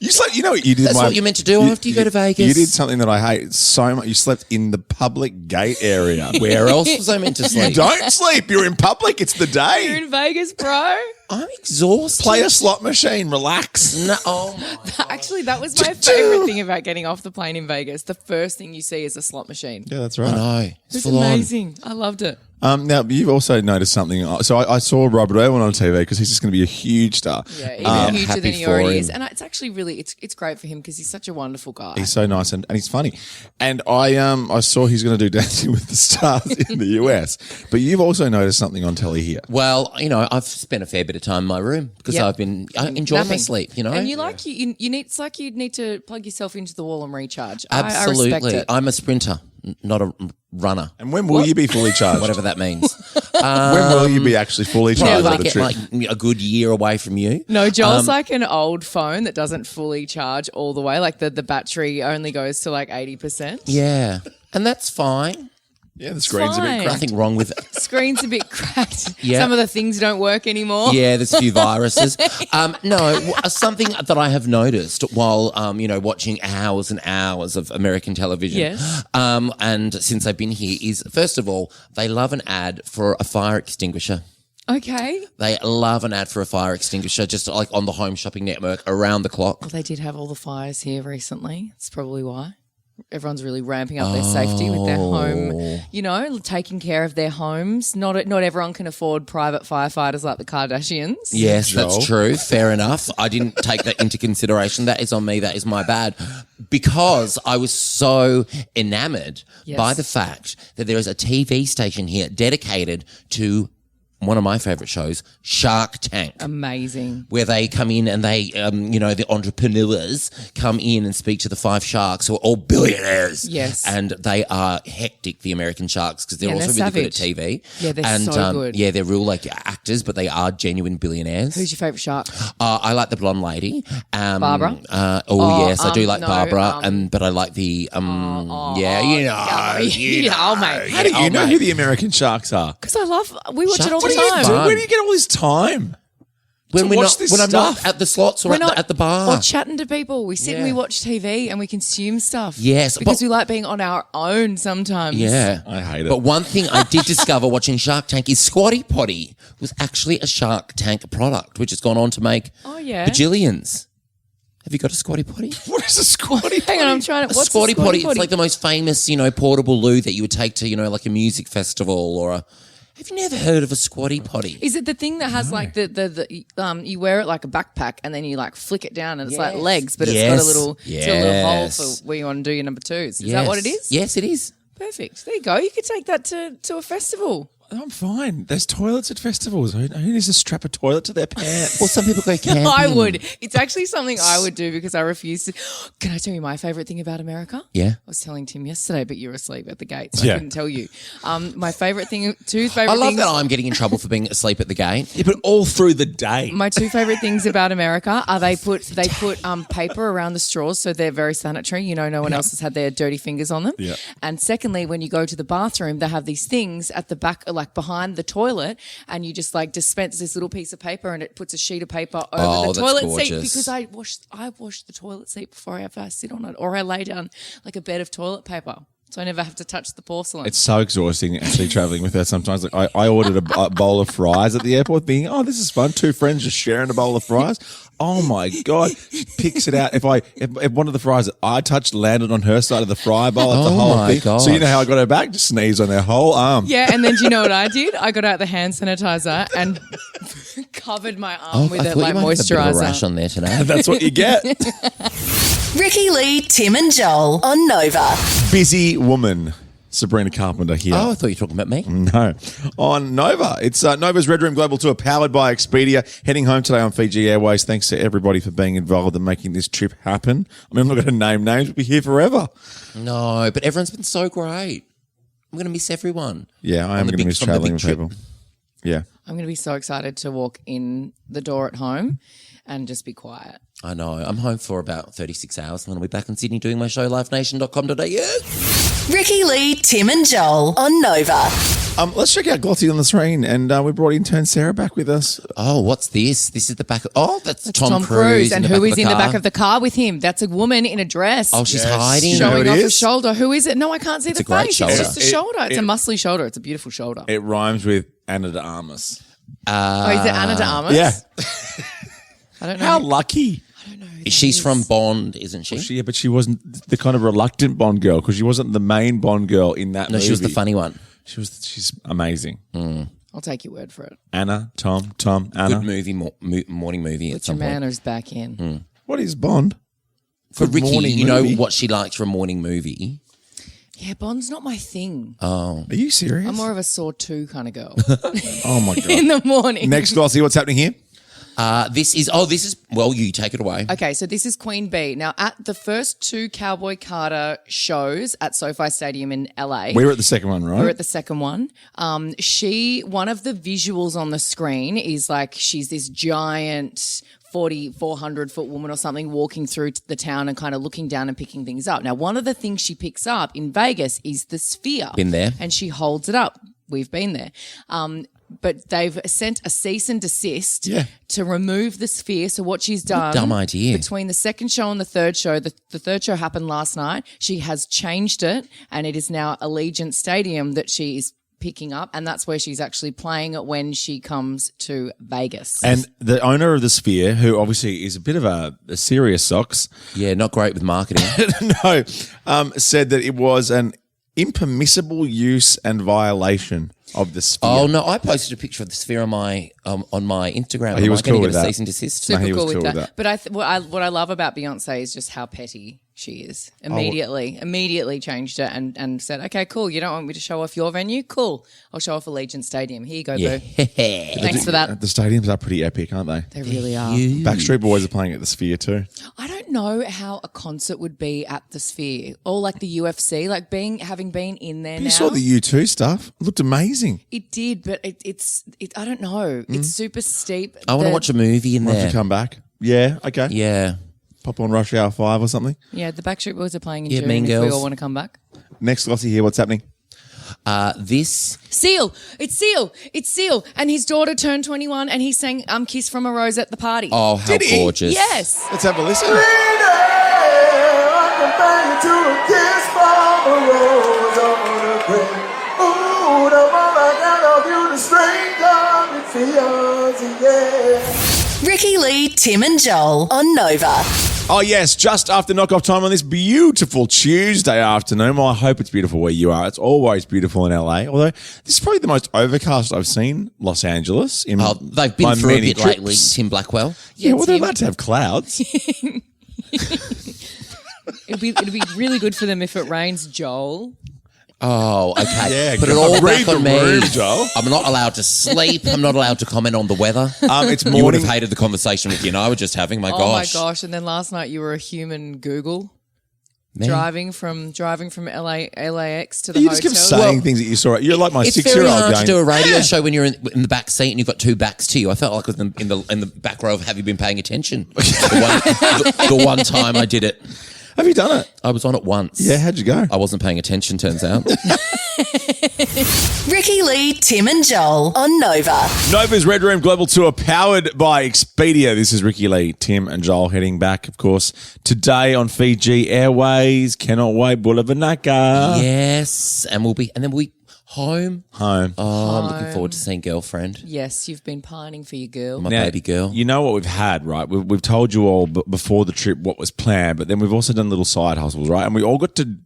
[SPEAKER 1] You slept. You know what you did?
[SPEAKER 3] That's what you're meant to do after you go to Vegas.
[SPEAKER 1] You did something that I hate so much. You slept in the public gate area.
[SPEAKER 3] Where else was I meant to
[SPEAKER 1] You
[SPEAKER 3] sleep?
[SPEAKER 1] don't sleep. You're in public. It's the
[SPEAKER 2] You're
[SPEAKER 1] day.
[SPEAKER 2] in Vegas, bro.
[SPEAKER 3] I'm exhausted.
[SPEAKER 1] Play a slot machine. Relax.
[SPEAKER 3] No, oh my.
[SPEAKER 2] Actually, that was my favorite thing about getting off the plane in Vegas. The first thing you see is a slot machine.
[SPEAKER 1] Yeah, that's right.
[SPEAKER 3] No,
[SPEAKER 2] It's
[SPEAKER 3] it's full
[SPEAKER 2] amazing. I loved it.
[SPEAKER 1] Now, you've also noticed something. So I saw Robert Irwin on TV because he's just going to be a huge star.
[SPEAKER 2] Yeah, even huger
[SPEAKER 3] happy
[SPEAKER 2] than he
[SPEAKER 3] for
[SPEAKER 2] already
[SPEAKER 3] him.
[SPEAKER 2] is. And it's actually really, it's great for him because he's such a wonderful guy.
[SPEAKER 1] He's so nice and he's funny. And I saw he's going to do Dancing with the Stars in the US. But you've also noticed something on telly here.
[SPEAKER 3] Well, I've spent a fair bit of time in my room because
[SPEAKER 2] Yeah.
[SPEAKER 3] I enjoy my
[SPEAKER 2] Napping.
[SPEAKER 3] sleep,
[SPEAKER 2] And you need, it's like you need to plug yourself into the wall and recharge.
[SPEAKER 3] Absolutely.
[SPEAKER 2] I respect it.
[SPEAKER 3] I'm a sprinter, not a runner,
[SPEAKER 1] And when will you be fully charged?
[SPEAKER 3] whatever that means.
[SPEAKER 1] When will you be actually fully charged
[SPEAKER 3] Probably
[SPEAKER 1] for the
[SPEAKER 3] get
[SPEAKER 1] trip?
[SPEAKER 3] like a good year away from you.
[SPEAKER 2] No, Joel's like an old phone that doesn't fully charge all the way. Like the battery only goes to like 80%.
[SPEAKER 3] Yeah, and that's fine.
[SPEAKER 1] Yeah, the screen's a bit
[SPEAKER 2] fine.
[SPEAKER 1] cracked.
[SPEAKER 3] Nothing wrong with it.
[SPEAKER 2] Screen's a bit cracked.
[SPEAKER 3] Yeah.
[SPEAKER 2] Some of the things don't work anymore.
[SPEAKER 3] Yeah, there's a few viruses. Something that I have noticed while, watching hours and hours of American television.
[SPEAKER 2] Yes.
[SPEAKER 3] And since I've been here is, first of all, they love an ad for a fire extinguisher.
[SPEAKER 2] Okay.
[SPEAKER 3] They love an ad for a fire extinguisher, just like on the Home Shopping Network around the clock.
[SPEAKER 2] Well, they did have all the fires here recently. That's probably why. Everyone's really ramping up their safety with their home, taking care of their homes. Not everyone can afford private firefighters like the Kardashians.
[SPEAKER 3] Yes,
[SPEAKER 1] Joel.
[SPEAKER 3] that's true. Fair enough. I didn't take that into consideration. That is on me. That is my bad. Because I was so enamoured by the fact that there is a TV station here dedicated to one of my favourite shows, Shark Tank.
[SPEAKER 2] Amazing.
[SPEAKER 3] Where they come in and they, the entrepreneurs come in and speak to the 5 sharks who are all billionaires.
[SPEAKER 2] Yes.
[SPEAKER 3] And they are hectic, the American sharks, because they're
[SPEAKER 2] Yeah,
[SPEAKER 3] also
[SPEAKER 2] they're
[SPEAKER 3] really good at
[SPEAKER 2] savage.
[SPEAKER 3] TV.
[SPEAKER 2] Yeah, they're
[SPEAKER 3] and,
[SPEAKER 2] so good.
[SPEAKER 3] Yeah, they're real like actors, but they are genuine billionaires.
[SPEAKER 2] Who's your favourite shark?
[SPEAKER 3] I like the blonde lady.
[SPEAKER 2] Barbara?
[SPEAKER 3] Yes, I do like
[SPEAKER 2] no,
[SPEAKER 3] Barbara, but I like the,
[SPEAKER 2] mate.
[SPEAKER 3] How
[SPEAKER 1] How do you know who the American sharks are?
[SPEAKER 2] Because we watch it all
[SPEAKER 3] Shark
[SPEAKER 2] the
[SPEAKER 3] Tank
[SPEAKER 2] time.
[SPEAKER 3] is fun.
[SPEAKER 1] Where do you get all this time?
[SPEAKER 3] When,
[SPEAKER 1] to watch this
[SPEAKER 3] I'm not
[SPEAKER 1] stuff?
[SPEAKER 3] at the slots or at the bar.
[SPEAKER 2] Or chatting to people. We sit and we watch TV and we consume stuff.
[SPEAKER 3] Yes,
[SPEAKER 2] Because
[SPEAKER 3] but-
[SPEAKER 2] we like being on our own sometimes.
[SPEAKER 3] Yeah.
[SPEAKER 1] I hate it.
[SPEAKER 3] But one thing I did discover watching Shark Tank is Squatty Potty was actually a Shark Tank product, which has gone on to make bajillions. Have you got a Squatty Potty?
[SPEAKER 1] What is a squatty?
[SPEAKER 2] Hang on, I'm trying to.
[SPEAKER 3] A
[SPEAKER 2] What's
[SPEAKER 3] Squatty
[SPEAKER 2] a
[SPEAKER 3] Potty, it's like the most famous, portable loo that you would take to, like a music festival or a... Have you never heard of a Squatty Potty?
[SPEAKER 2] Is it the thing that has like the you wear it like a backpack and then you like flick it down and it's like legs, but it's got a little hole for where you want to do your number 2s. Is that what it is?
[SPEAKER 3] Yes, it is.
[SPEAKER 2] Perfect. There you go. You could take that to a festival.
[SPEAKER 1] I'm fine. There's toilets at festivals. Who needs to strap a toilet to their pants?
[SPEAKER 3] Well, some people go camping.
[SPEAKER 2] I would. It's actually something I would do because I refuse to. Can I tell you my favourite thing about America?
[SPEAKER 3] Yeah.
[SPEAKER 2] I was telling Tim yesterday, but you were asleep at the gate, so
[SPEAKER 1] Yeah.
[SPEAKER 2] I couldn't tell you. My favourite thing, two favourite
[SPEAKER 3] I
[SPEAKER 2] things.
[SPEAKER 3] love that I'm getting in trouble for being asleep at the gate.
[SPEAKER 1] Yeah, but all through the day.
[SPEAKER 2] My 2 favourite things about America are they put paper around the straws so they're very sanitary. No one else has had their dirty fingers on them.
[SPEAKER 1] Yeah.
[SPEAKER 2] And secondly, when you go to the bathroom, they have these things at the back, like behind the toilet, and you just like dispense this little piece of paper and it puts a sheet of paper over the
[SPEAKER 3] that's
[SPEAKER 2] toilet seat
[SPEAKER 3] gorgeous.
[SPEAKER 2] because I wash the toilet seat before I ever sit on it, or I lay down like a bed of toilet paper. So I never have to touch the porcelain.
[SPEAKER 1] It's so exhausting actually traveling with her sometimes. Like I ordered a bowl of fries at the airport thinking, oh, this is fun. 2 friends just sharing a bowl of fries. Oh my God. She picks it out. If one of the fries that I touched landed on her side of the fry bowl, it's the whole
[SPEAKER 3] my
[SPEAKER 1] thing.
[SPEAKER 3] gosh.
[SPEAKER 1] So you know how I got her back? Just sneeze on her whole arm.
[SPEAKER 2] Yeah, and then do you know what I did? I got out the hand sanitizer and covered my arm with
[SPEAKER 3] I
[SPEAKER 2] it
[SPEAKER 3] thought
[SPEAKER 2] like
[SPEAKER 3] you might have a bit of a rash
[SPEAKER 2] moisturizer.
[SPEAKER 3] on there today.
[SPEAKER 1] That's what you get.
[SPEAKER 5] Ricki, Lee, Tim and Joel on Nova.
[SPEAKER 1] Busy woman. Sabrina Carpenter here.
[SPEAKER 3] Oh, I thought you were talking about me.
[SPEAKER 1] No. On Nova. It's Nova's Red Room Global Tour powered by Expedia. Heading home today on Fiji Airways. Thanks to everybody for being involved and making this trip happen. I mean, I'm not going to name names. We'll be here forever.
[SPEAKER 3] No, but everyone's been so great. I'm going to miss everyone.
[SPEAKER 1] Yeah, I am going to miss
[SPEAKER 3] from the
[SPEAKER 1] traveling
[SPEAKER 3] big
[SPEAKER 1] with
[SPEAKER 3] trip.
[SPEAKER 1] people. Yeah.
[SPEAKER 2] I'm going to be so excited to walk in the door at home and just be quiet.
[SPEAKER 3] I know. I'm home for about 36 hours and then I'll be back in Sydney doing my show, livenation.com.au.
[SPEAKER 5] Ricki, Lee, Tim and Joel on Nova.
[SPEAKER 1] Let's check out Glotty on the screen. And we brought intern Sarah back with us.
[SPEAKER 3] Oh, what's this? This is the back of... Oh, that's Tom
[SPEAKER 2] Cruise.
[SPEAKER 3] Cruise.
[SPEAKER 2] And who is in the back of the car with him? That's a woman in a dress.
[SPEAKER 3] Oh, she's
[SPEAKER 1] Yes.
[SPEAKER 3] hiding.
[SPEAKER 1] Show-
[SPEAKER 2] showing
[SPEAKER 1] it
[SPEAKER 2] off
[SPEAKER 1] is?
[SPEAKER 2] her shoulder. Who is it? No, I can't see the
[SPEAKER 3] a great
[SPEAKER 2] face.
[SPEAKER 3] shoulder.
[SPEAKER 2] It's just a shoulder. It's
[SPEAKER 1] it-
[SPEAKER 2] a muscly shoulder. It's a beautiful shoulder.
[SPEAKER 1] It rhymes with Anna de Armas.
[SPEAKER 2] Oh, is it Anna de Armas?
[SPEAKER 1] Yeah.
[SPEAKER 2] I don't know.
[SPEAKER 1] How lucky.
[SPEAKER 3] She's from Bond, isn't she?
[SPEAKER 1] But she wasn't the kind of reluctant Bond girl because she wasn't the main Bond girl in that
[SPEAKER 3] No,
[SPEAKER 1] movie.
[SPEAKER 3] she was the funny one.
[SPEAKER 1] She's amazing.
[SPEAKER 2] I'll take your word for it.
[SPEAKER 1] Anna, Tom, Anna.
[SPEAKER 3] Good movie, morning movie at
[SPEAKER 2] But
[SPEAKER 3] some
[SPEAKER 2] your
[SPEAKER 3] point.
[SPEAKER 2] manners back in.
[SPEAKER 1] What is Bond?
[SPEAKER 3] For
[SPEAKER 1] Good
[SPEAKER 3] Ricki,
[SPEAKER 1] morning
[SPEAKER 3] you know
[SPEAKER 1] movie.
[SPEAKER 3] what she likes for a morning movie?
[SPEAKER 2] Yeah, Bond's not my thing.
[SPEAKER 1] Are you serious?
[SPEAKER 2] I'm more of a Saw 2 kind of girl
[SPEAKER 1] Oh my God.
[SPEAKER 2] in the morning.
[SPEAKER 1] Next, Glossy, what's happening here?
[SPEAKER 3] This is, well, you take it away.
[SPEAKER 2] Okay, so this is Queen Bee. Now, at the first 2 Cowboy Carter shows at SoFi Stadium in LA,
[SPEAKER 1] We were at the second one, right?
[SPEAKER 2] we're at the second one. One of the visuals on the screen is like she's this giant 400 foot woman or something walking through the town and kind of looking down and picking things up. Now, one of the things she picks up in Vegas is the sphere.
[SPEAKER 3] Been there.
[SPEAKER 2] And she holds it up. We've been there. But they've sent a cease and desist to remove the sphere. So what she's done
[SPEAKER 3] dumb idea.
[SPEAKER 2] between the second show and the third show, the third show happened last night. She has changed it and it is now Allegiant Stadium that she is picking up, and that's where she's actually playing it when she comes to Vegas.
[SPEAKER 1] And the owner of the Sphere, who obviously is a bit of a serious socks,
[SPEAKER 3] Yeah, not great with marketing.
[SPEAKER 1] no, said that it was an impermissible use and violation of the Sphere.
[SPEAKER 3] Oh no! I posted a picture of the Sphere on my Instagram.
[SPEAKER 1] he was cool with
[SPEAKER 3] get a
[SPEAKER 1] that.
[SPEAKER 3] cease and desist.
[SPEAKER 2] Super
[SPEAKER 1] he was
[SPEAKER 2] cool with
[SPEAKER 1] cool with
[SPEAKER 2] that.
[SPEAKER 1] that.
[SPEAKER 2] But what I love about Beyonce is just how petty she is. Immediately changed it and said, okay, cool. You don't want me to show off your venue? Cool. I'll show off Allegiant Stadium. Here you go, boo. Thanks for that.
[SPEAKER 1] The stadiums are pretty epic, aren't they?
[SPEAKER 2] They really are.
[SPEAKER 1] Backstreet Boys are playing at the Sphere too.
[SPEAKER 2] I don't know how a concert would be at the Sphere or like the UFC, like having been in there now.
[SPEAKER 1] You saw the U2 stuff. It looked amazing.
[SPEAKER 2] It did, but it's I don't know. It's super steep.
[SPEAKER 3] I want to watch a movie in
[SPEAKER 1] Why don't
[SPEAKER 3] there.
[SPEAKER 1] you come back? Yeah, okay.
[SPEAKER 3] Yeah.
[SPEAKER 1] Pop on Rush Hour 5 or something.
[SPEAKER 2] Yeah, the Backstreet Boys are playing in
[SPEAKER 3] Yeah,
[SPEAKER 2] June
[SPEAKER 3] Mean
[SPEAKER 2] if we
[SPEAKER 3] Girls.
[SPEAKER 2] all want to come back.
[SPEAKER 1] Next, Glossy here. What's happening?
[SPEAKER 3] This
[SPEAKER 2] Seal. It's Seal. And his daughter turned 21 and he sang Kiss from a Rose at the party.
[SPEAKER 3] Oh, how
[SPEAKER 1] Did he?
[SPEAKER 3] gorgeous!
[SPEAKER 2] Yes.
[SPEAKER 1] Let's have a listen.
[SPEAKER 5] Ricki Lee, Tim and Joel on Nova.
[SPEAKER 1] Oh, yes, just after knockoff time on this beautiful Tuesday afternoon. Well, I hope it's beautiful where you are. It's always beautiful in LA, although this is probably the most overcast I've seen Los Angeles in
[SPEAKER 3] they've been
[SPEAKER 1] my
[SPEAKER 3] through a
[SPEAKER 1] many
[SPEAKER 3] bit
[SPEAKER 1] trips.
[SPEAKER 3] lately. Tim Blackwell.
[SPEAKER 1] Yeah, well, they're
[SPEAKER 2] Tim.
[SPEAKER 1] allowed to have clouds.
[SPEAKER 2] It'd be really good for them if it rains, Joel.
[SPEAKER 3] Oh, okay.
[SPEAKER 1] Yeah,
[SPEAKER 3] Put it
[SPEAKER 1] God,
[SPEAKER 3] all
[SPEAKER 1] read
[SPEAKER 3] back on
[SPEAKER 1] the
[SPEAKER 3] me.
[SPEAKER 1] room, Joel.
[SPEAKER 3] I'm not allowed to sleep. I'm not allowed to comment on the weather.
[SPEAKER 1] It's
[SPEAKER 3] You would
[SPEAKER 1] morning.
[SPEAKER 3] have hated the conversation Ricky and I were just having. My
[SPEAKER 2] Oh
[SPEAKER 3] gosh.
[SPEAKER 2] my gosh! And then last night you were a human Google
[SPEAKER 3] Man.
[SPEAKER 2] driving from LAX to the
[SPEAKER 1] You
[SPEAKER 2] hotel.
[SPEAKER 1] just keep saying things that you saw. You're like my
[SPEAKER 3] It's very
[SPEAKER 1] 6-year-old
[SPEAKER 3] hard
[SPEAKER 1] going,
[SPEAKER 3] to do a radio show when you're in the back seat and you've got two backs to you. I felt like I was in the back row of Have You Been Paying Attention? the one time I did it.
[SPEAKER 1] have you done it?
[SPEAKER 3] I was on it once.
[SPEAKER 1] Yeah, how'd you go?
[SPEAKER 3] I wasn't paying attention, turns out.
[SPEAKER 5] Ricki Lee, Tim and Joel on Nova.
[SPEAKER 1] Nova's Red Room Global Tour powered by Expedia. This is Ricki Lee, Tim and Joel heading back, of course, today on Fiji Airways. Cannot wait, Bulavanaka.
[SPEAKER 3] Yes. And we'll be home.
[SPEAKER 1] Home.
[SPEAKER 3] Oh, I'm looking forward to seeing girlfriend.
[SPEAKER 2] Yes, you've been pining for your girl.
[SPEAKER 3] My
[SPEAKER 1] Now,
[SPEAKER 3] baby girl.
[SPEAKER 1] You know what we've had, right? We've told you all before the trip what was planned, but then we've also done little side hustles, right? And we all got to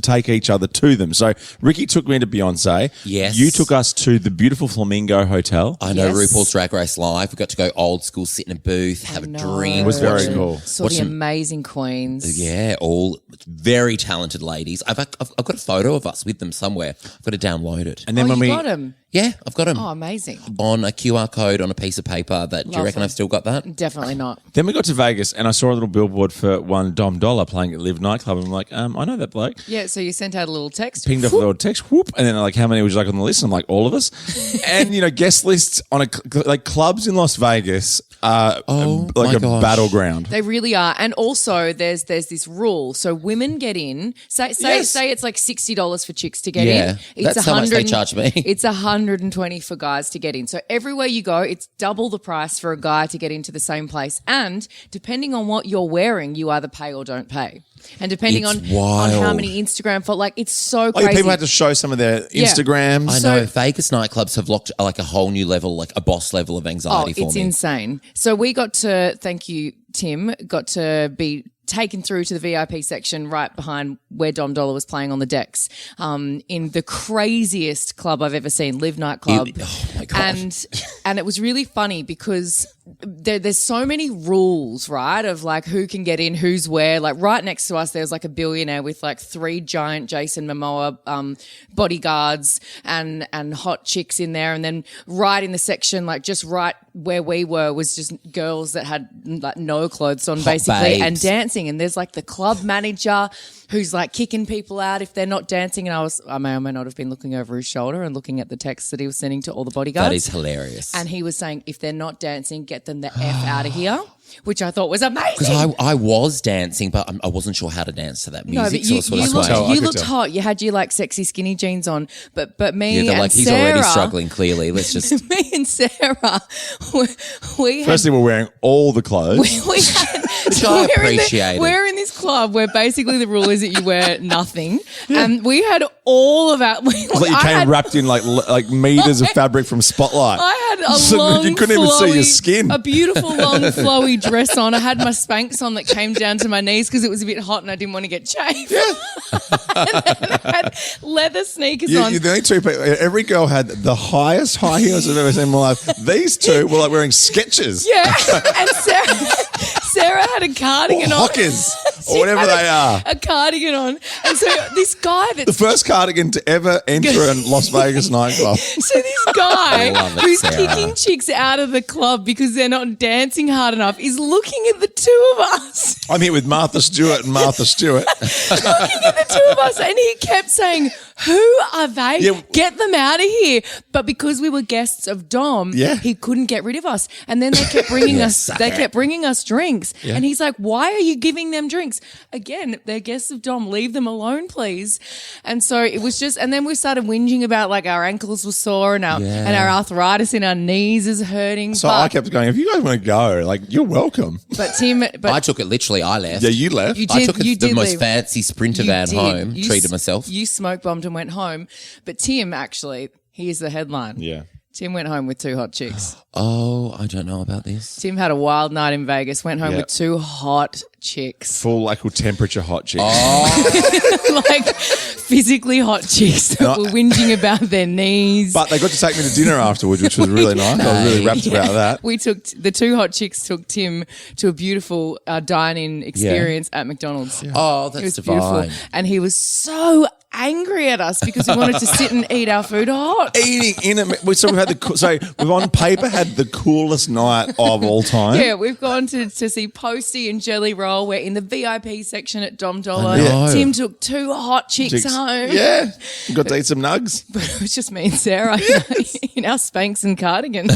[SPEAKER 1] take each other to them. So Ricki took me to Beyonce.
[SPEAKER 3] Yes.
[SPEAKER 1] You took us to the beautiful Flamingo Hotel.
[SPEAKER 3] I know
[SPEAKER 2] Yes.
[SPEAKER 3] RuPaul's Drag Race Live. We got to go old school, sit in a booth, have a drink.
[SPEAKER 1] It was very
[SPEAKER 3] watch
[SPEAKER 1] cool.
[SPEAKER 2] Saw
[SPEAKER 3] watch
[SPEAKER 2] the
[SPEAKER 3] some-
[SPEAKER 2] amazing queens.
[SPEAKER 3] Yeah, all very talented ladies. I've got a photo of us with them somewhere. I've got to download it.
[SPEAKER 1] And then
[SPEAKER 2] Oh,
[SPEAKER 1] when
[SPEAKER 2] you
[SPEAKER 1] we
[SPEAKER 2] got him.
[SPEAKER 3] Yeah, I've got them
[SPEAKER 2] Oh, amazing.
[SPEAKER 3] on a QR code on a piece of paper. Do you reckon
[SPEAKER 2] Lovely.
[SPEAKER 3] I've still got that?
[SPEAKER 2] Definitely not.
[SPEAKER 1] Then we got to Vegas and I saw a little billboard for one Dom Dolla playing at Live nightclub. And I'm like, I know that bloke.
[SPEAKER 2] Yeah, so you sent out a little text.
[SPEAKER 1] Pinged off a little text, whoop, and then they're like, how many would you like on the list? I'm like, all of us. And, guest lists on like clubs in Las Vegas are
[SPEAKER 3] Oh,
[SPEAKER 1] like
[SPEAKER 3] my
[SPEAKER 1] a
[SPEAKER 3] gosh.
[SPEAKER 1] battleground.
[SPEAKER 2] They really are. And also there's this rule. So women get in, say it's like $60 for chicks to get
[SPEAKER 3] Yeah,
[SPEAKER 2] in. It's
[SPEAKER 3] that's how much they charge me.
[SPEAKER 2] It's $120 for guys to get in. So everywhere you go, it's double the price for a guy to get into the same place. And depending on what you're wearing, you either pay or don't pay. And depending
[SPEAKER 3] It's
[SPEAKER 2] on how
[SPEAKER 3] wild.
[SPEAKER 2] many Instagram it's so
[SPEAKER 1] Oh,
[SPEAKER 2] crazy.
[SPEAKER 1] yeah, people had to show some of their
[SPEAKER 2] Yeah.
[SPEAKER 1] Instagrams.
[SPEAKER 3] I know Vegas nightclubs have locked like a whole new level, like a boss level of anxiety for
[SPEAKER 2] it's
[SPEAKER 3] me.
[SPEAKER 2] insane. So we got to, thank you, Tim, got to be taken through to the VIP section right behind where Dom Dolla was playing on the decks, in the craziest club I've ever seen, Live nightclub.
[SPEAKER 3] Oh my god!
[SPEAKER 2] And it was really funny because there's so many rules, right? Of like who can get in, who's where. Like right next to us, there's like a billionaire with like 3 giant Jason Momoa bodyguards and hot chicks in there, and then right in the section, like just right where we were, was just girls that had like no clothes on, basically, and
[SPEAKER 3] babes.
[SPEAKER 2] dancing. And there's like the club manager who's like kicking people out if they're not dancing. And I may or may not have been looking over his shoulder and looking at the text that he was sending to all the bodyguards.
[SPEAKER 3] That is hilarious.
[SPEAKER 2] And he was saying, if they're not dancing, get them the F out of here. which I thought was amazing.
[SPEAKER 3] Because I was dancing, but I wasn't sure how to dance to that
[SPEAKER 2] No,
[SPEAKER 3] music.
[SPEAKER 2] but you,
[SPEAKER 3] so I
[SPEAKER 2] you,
[SPEAKER 3] sort of swayed.
[SPEAKER 2] looked, you looked hot. You had your like sexy skinny jeans on, but me
[SPEAKER 3] Yeah, they're
[SPEAKER 2] and
[SPEAKER 3] like, he's
[SPEAKER 2] Sarah,
[SPEAKER 3] already struggling, clearly. Let's just...
[SPEAKER 2] me and Sarah, we had,
[SPEAKER 1] Firstly, we're wearing all the clothes.
[SPEAKER 2] we had,
[SPEAKER 3] Which I appreciated.
[SPEAKER 2] We're in this club where basically the rule is that you wear nothing, and we had all of our.
[SPEAKER 1] It's like you came wrapped in like meters of fabric from Spotlight.
[SPEAKER 2] I had a
[SPEAKER 1] So
[SPEAKER 2] long,
[SPEAKER 1] you couldn't even see your
[SPEAKER 2] flowy-
[SPEAKER 1] skin.
[SPEAKER 2] A beautiful long flowy dress on. I had my Spanx on that came down to my knees because it was a bit hot and I didn't want to get chafed. Yeah. And then I had leather sneakers on.
[SPEAKER 1] The only two people, every girl had the highest high heels I've ever seen in my life. These two were like wearing Skechers.
[SPEAKER 2] Yeah, and Sarah had a cardigan on.
[SPEAKER 1] Hockers,
[SPEAKER 2] She
[SPEAKER 1] or whatever
[SPEAKER 2] had
[SPEAKER 1] they are.
[SPEAKER 2] A cardigan on. And so this guy
[SPEAKER 1] The
[SPEAKER 2] that's
[SPEAKER 1] first cardigan to ever enter a Las Vegas nightclub.
[SPEAKER 2] so this guy
[SPEAKER 3] Love it,
[SPEAKER 2] who's
[SPEAKER 3] Sarah.
[SPEAKER 2] kicking chicks out of the club because they're not dancing hard enough is looking at the two of us.
[SPEAKER 1] I'm here with Martha Stewart and Martha Stewart.
[SPEAKER 2] Looking at the two of us, and he kept saying, "Who are they?
[SPEAKER 1] Yeah.
[SPEAKER 2] Get them out of here!" But because we were guests of Dom,
[SPEAKER 1] Yeah.
[SPEAKER 2] he couldn't get rid of us. And then they kept bringing us.
[SPEAKER 3] sucker.
[SPEAKER 2] They kept bringing us drinks, and he's like, "Why are you giving them drinks? Again, they're guests of Dom. Leave them alone, please." And so it was just. And then we started whinging about like our ankles were sore and our arthritis in our knees is hurting.
[SPEAKER 1] So I kept going, if you guys want to go, like, you're welcome.
[SPEAKER 2] But Tim,
[SPEAKER 3] I took it literally. I left.
[SPEAKER 1] Yeah, you left.
[SPEAKER 2] You
[SPEAKER 3] I
[SPEAKER 2] did-
[SPEAKER 3] took
[SPEAKER 2] you
[SPEAKER 3] the
[SPEAKER 2] did
[SPEAKER 3] most
[SPEAKER 2] leave.
[SPEAKER 3] fancy Sprinter
[SPEAKER 2] You
[SPEAKER 3] van
[SPEAKER 2] did.
[SPEAKER 3] home,
[SPEAKER 2] You
[SPEAKER 3] treated
[SPEAKER 2] s-
[SPEAKER 3] myself.
[SPEAKER 2] You smoke bombed and went home. But Tim, actually, here's the headline.
[SPEAKER 1] Yeah.
[SPEAKER 2] Tim went home with two hot chicks.
[SPEAKER 3] Oh, I don't know about this.
[SPEAKER 2] Tim had a wild night in Vegas, went home
[SPEAKER 1] Yeah.
[SPEAKER 2] with two hot chicks.
[SPEAKER 1] Full equal temperature hot chicks.
[SPEAKER 2] Like physically hot chicks that were whinging about their knees.
[SPEAKER 1] But they got to take me to dinner afterwards, which was really nice. I was really rapt about that.
[SPEAKER 2] We took the two hot chicks took Tim to a beautiful dine-in experience at McDonald's.
[SPEAKER 3] Oh,
[SPEAKER 2] It
[SPEAKER 3] that's
[SPEAKER 2] was
[SPEAKER 3] divine.
[SPEAKER 2] beautiful. And he was so angry at us because we wanted to sit and eat our food hot.
[SPEAKER 1] Eating in it. So we've on paper had the coolest night of all time.
[SPEAKER 2] Yeah, we've gone to see Posty and Jelly Roll. We're in the VIP section at Dom Dolla.
[SPEAKER 3] I know.
[SPEAKER 2] Tim took two hot chicks home.
[SPEAKER 1] Yeah. Got to eat some nugs.
[SPEAKER 2] It was just me and Sarah in our Spanx and cardigan.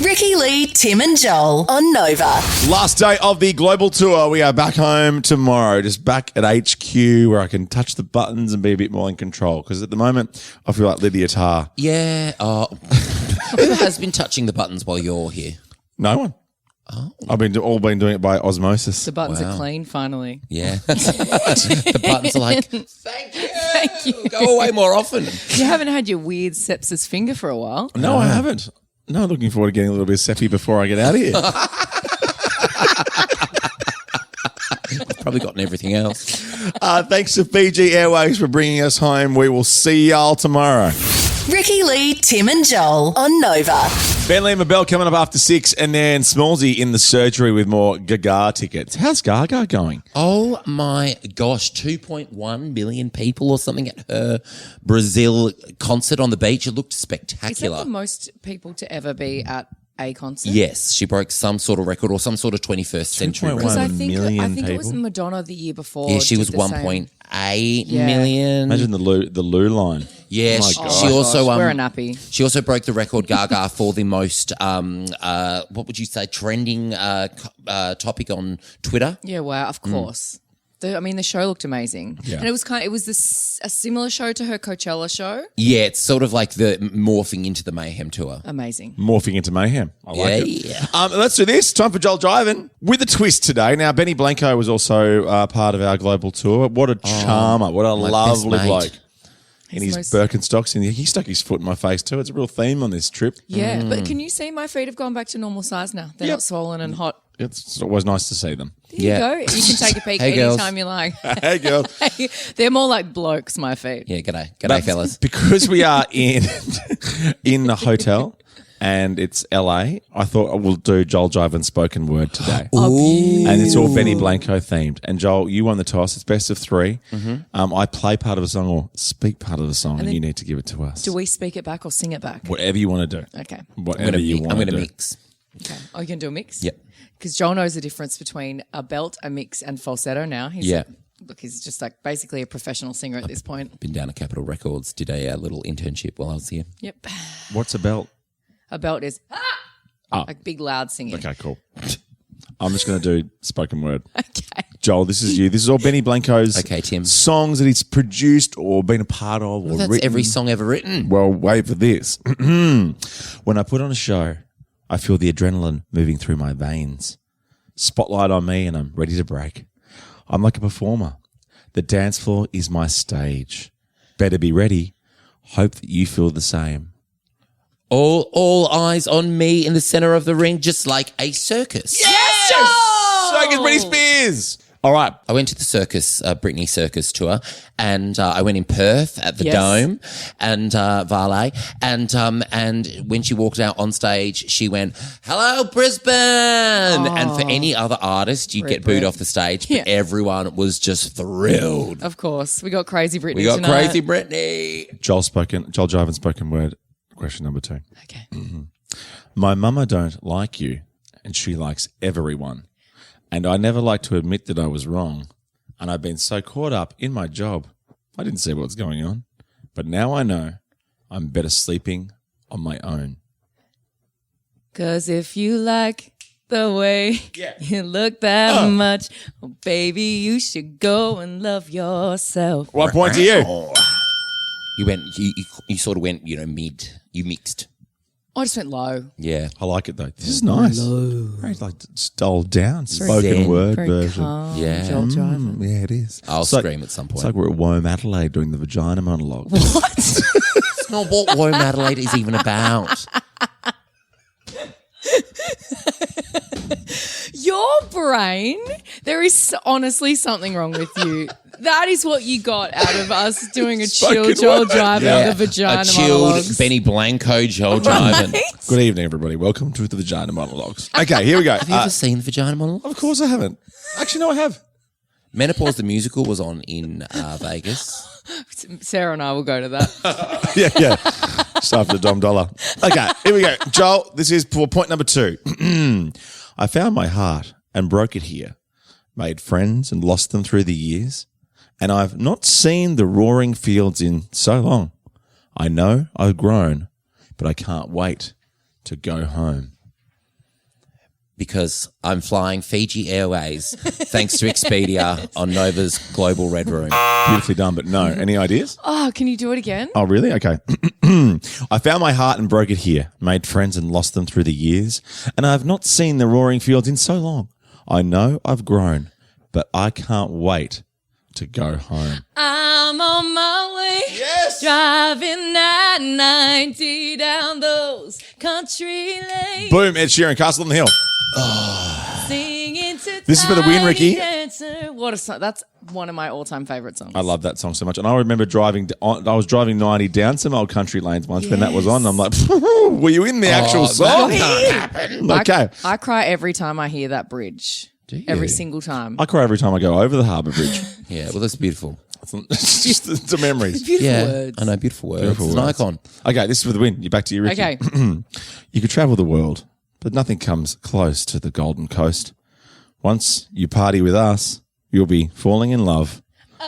[SPEAKER 5] Ricki Lee, Tim and Joel on Nova.
[SPEAKER 1] Last day of the global tour. We are back home tomorrow, just back at HQ where I can touch the buttons and be a bit more in control. Because at the moment, I feel like Lydia Tarr.
[SPEAKER 3] Yeah. Who has been touching the buttons while you're here?
[SPEAKER 1] No one. Oh. I've been doing it by osmosis.
[SPEAKER 2] The buttons
[SPEAKER 3] Wow.
[SPEAKER 2] are clean finally.
[SPEAKER 3] Yeah. The buttons are like,
[SPEAKER 2] Thank you.
[SPEAKER 3] go away more often.
[SPEAKER 2] You haven't had your weird sepsis finger for a while.
[SPEAKER 1] No, I haven't. No, looking forward to getting a little bit of Seppi before I get out of here.
[SPEAKER 3] Probably gotten everything else.
[SPEAKER 1] Thanks to Fiji Airways for bringing us home. We will see y'all tomorrow.
[SPEAKER 5] Ricki Lee, Tim and Joel on Nova.
[SPEAKER 1] Bentley and Mabel coming up after 6, and then Smallsy in the surgery with more Gaga tickets. How's Gaga going?
[SPEAKER 3] Oh my gosh, 2.1 million people or something at her Brazil concert on the beach. It looked
[SPEAKER 2] Is that
[SPEAKER 3] spectacular.
[SPEAKER 2] the most people to ever be at a concert?
[SPEAKER 3] Yes, she broke some sort of record or some sort of 21st century
[SPEAKER 1] 2.1
[SPEAKER 3] record.
[SPEAKER 2] Because I
[SPEAKER 1] 1
[SPEAKER 2] think
[SPEAKER 1] million
[SPEAKER 2] it was
[SPEAKER 1] people?
[SPEAKER 2] Madonna the year before.
[SPEAKER 3] Yeah, she
[SPEAKER 2] did
[SPEAKER 3] was
[SPEAKER 2] the
[SPEAKER 3] 1.8
[SPEAKER 2] Yeah.
[SPEAKER 3] million.
[SPEAKER 1] Imagine the Lou line.
[SPEAKER 3] Yeah,
[SPEAKER 1] Oh my
[SPEAKER 3] she
[SPEAKER 1] gosh.
[SPEAKER 3] also
[SPEAKER 2] We're a nappy.
[SPEAKER 3] She also broke the record, Gaga, for the most what would you say, trending topic on Twitter.
[SPEAKER 2] Yeah, wow, of course. The show looked amazing,
[SPEAKER 1] Yeah.
[SPEAKER 2] and it was a similar show to her Coachella show.
[SPEAKER 3] Yeah, it's sort of like the morphing into the Mayhem tour.
[SPEAKER 2] Amazing.
[SPEAKER 1] Morphing into mayhem. I like it.
[SPEAKER 3] Yeah.
[SPEAKER 1] Let's do this. Time for Joel Jiving with a twist today. Now, Benny Blanco was also part of our global tour. What a charmer. What a
[SPEAKER 3] my
[SPEAKER 1] lovely
[SPEAKER 3] best mate.
[SPEAKER 1] bloke. In
[SPEAKER 2] He's
[SPEAKER 1] his
[SPEAKER 2] the most-
[SPEAKER 1] Birkenstocks, and he stuck his foot in my face too. It's a real theme on this trip.
[SPEAKER 2] Yeah, but can you see my feet have gone back to normal size now? They're
[SPEAKER 1] Yep.
[SPEAKER 2] not swollen and hot.
[SPEAKER 1] It's always nice to see them.
[SPEAKER 2] There you
[SPEAKER 3] Yeah.
[SPEAKER 2] go. You can take a peek
[SPEAKER 3] Hey, girls.
[SPEAKER 2] anytime you like.
[SPEAKER 1] Hey, girl.
[SPEAKER 2] They're more like blokes, my feet.
[SPEAKER 3] Yeah, g'day.
[SPEAKER 1] But
[SPEAKER 3] G'day, fellas.
[SPEAKER 1] Because we are in the hotel and it's LA, I thought we'll do Joel Jiving spoken word today. And it's all Benny Blanco themed. And Joel, you won the toss. It's best of 3. I play part of a song or speak part of the song, and
[SPEAKER 2] then
[SPEAKER 1] you need to give it to us.
[SPEAKER 2] Do we speak it back or sing it back?
[SPEAKER 1] Whatever you want to do.
[SPEAKER 2] Okay.
[SPEAKER 1] Whatever you want
[SPEAKER 3] I'm
[SPEAKER 1] to
[SPEAKER 3] going to
[SPEAKER 1] do.
[SPEAKER 3] mix.
[SPEAKER 2] Okay. Oh, you can do a mix?
[SPEAKER 3] Yep.
[SPEAKER 2] Because Joel knows the difference between a belt, a mix, and falsetto now.
[SPEAKER 3] Yeah.
[SPEAKER 2] He's just like basically a professional singer at this point.
[SPEAKER 3] Been down to Capitol Records, did a little internship while I was here.
[SPEAKER 2] Yep.
[SPEAKER 1] What's a belt?
[SPEAKER 2] A belt is like big loud singing.
[SPEAKER 1] Okay, cool. I'm just going to do spoken word.
[SPEAKER 2] Okay.
[SPEAKER 1] Joel, this is you. This is all Benny Blanco's
[SPEAKER 3] Okay, Tim.
[SPEAKER 1] songs that he's produced or been a part of or
[SPEAKER 3] That's
[SPEAKER 1] written.
[SPEAKER 3] every song ever written.
[SPEAKER 1] Well, wait for this. When I put on a show, I feel the adrenaline moving through my veins. Spotlight on me and I'm ready to break. I'm like a performer. The dance floor is my stage. Better be ready. Hope that you feel the same.
[SPEAKER 3] All eyes on me in the center of the ring, just like a circus.
[SPEAKER 2] Yes, Joel!
[SPEAKER 1] Circus Britney Spears. All right.
[SPEAKER 3] I went to the circus, Britney Circus tour, and I went in Perth at the
[SPEAKER 2] Yes.
[SPEAKER 3] Dome and Valet, and when she walked out on stage, she went, "Hello, Brisbane!" And for any other artist, you'd get booed off the stage, but
[SPEAKER 2] Yeah.
[SPEAKER 3] everyone was just thrilled.
[SPEAKER 2] Of course. We got Crazy Britney
[SPEAKER 3] We got
[SPEAKER 2] tonight.
[SPEAKER 3] Crazy Britney.
[SPEAKER 1] Joel Jarvan spoken word. Question number 2.
[SPEAKER 2] Okay.
[SPEAKER 1] My mama don't like you, and she likes everyone. And I never like to admit that I was wrong. And I've been so caught up in my job, I didn't see what's going on. But now I know I'm better sleeping on my own.
[SPEAKER 2] 'Cause if you like the way you look that much, oh, baby, you should go and love yourself.
[SPEAKER 1] 1 point to you.
[SPEAKER 3] You went. You sort of went. Mid. You mixed.
[SPEAKER 2] I just went low.
[SPEAKER 3] Yeah.
[SPEAKER 1] I like it though. This is nice. Very like dulled down, spoken
[SPEAKER 3] zen.
[SPEAKER 1] word
[SPEAKER 2] Very
[SPEAKER 1] version.
[SPEAKER 2] calm.
[SPEAKER 3] Yeah.
[SPEAKER 2] Joel Driver.
[SPEAKER 1] Yeah, it is.
[SPEAKER 3] I'll
[SPEAKER 1] It's like-
[SPEAKER 3] scream at some point.
[SPEAKER 1] It's like we're at Wome Adelaide doing the vagina monologue.
[SPEAKER 3] It's not what Wome Adelaide is even about.
[SPEAKER 2] Your brain, there is honestly something wrong with you. That is what you got out of us doing a chill
[SPEAKER 1] Spoken
[SPEAKER 2] Joel
[SPEAKER 1] word.
[SPEAKER 2] Driver,
[SPEAKER 3] Yeah.
[SPEAKER 2] the vagina
[SPEAKER 3] A chilled
[SPEAKER 2] monologues.
[SPEAKER 3] Benny Blanco Joel driving.
[SPEAKER 1] Good evening, everybody. Welcome to the vagina monologues. Okay, here we go.
[SPEAKER 3] Have you ever seen the vagina monologue?
[SPEAKER 1] Of course I haven't. Actually, no, I have.
[SPEAKER 3] Menopause the musical was on in Vegas.
[SPEAKER 2] Sarah and I will go to that.
[SPEAKER 1] Yeah. Just after Dom Dolla. Okay, here we go. Joel, this is for point number 2. I found my heart and broke it here. Made friends and lost them through the years. And I've not seen the roaring fields in so long. I know I've grown, but I can't wait to go home.
[SPEAKER 3] Because I'm flying Fiji Airways thanks to Expedia on Nova's Global Red Room.
[SPEAKER 1] Beautifully done, but no. Any ideas?
[SPEAKER 2] Oh, can you do it again?
[SPEAKER 1] Oh, really? Okay. I found my heart and broke it here. Made friends and lost them through the years. And I've not seen the roaring fields in so long. I know I've grown, but I can't wait to go home.
[SPEAKER 2] I'm on my way.
[SPEAKER 1] Yes.
[SPEAKER 2] Driving at 90 down those country lanes.
[SPEAKER 1] Boom, Ed Sheeran, Castle on the Hill.
[SPEAKER 2] Singing to
[SPEAKER 1] This is for the win,
[SPEAKER 2] Tiny
[SPEAKER 1] Ricki.
[SPEAKER 2] Dancer. What a song. That's one of my all-time favourite songs.
[SPEAKER 1] I love that song so much. And I remember I was driving 90 down some old country lanes once when that was on. And I'm like, were you in the actual song? Okay.
[SPEAKER 2] I cry every time I hear that bridge.
[SPEAKER 3] Do you?
[SPEAKER 2] Every single time.
[SPEAKER 1] I cry every time I go over the harbour bridge.
[SPEAKER 3] Yeah, well, that's beautiful.
[SPEAKER 1] It's just the memories.
[SPEAKER 2] Beautiful
[SPEAKER 3] Yeah,
[SPEAKER 2] words.
[SPEAKER 3] I know, beautiful words.
[SPEAKER 1] Beautiful
[SPEAKER 3] It's
[SPEAKER 1] words.
[SPEAKER 3] an icon.
[SPEAKER 1] Okay, this is for the win. You're back to your Ricki.
[SPEAKER 2] Okay.
[SPEAKER 1] You could travel the world, but nothing comes close to the Golden Coast. Once you party with us, you'll be falling in love.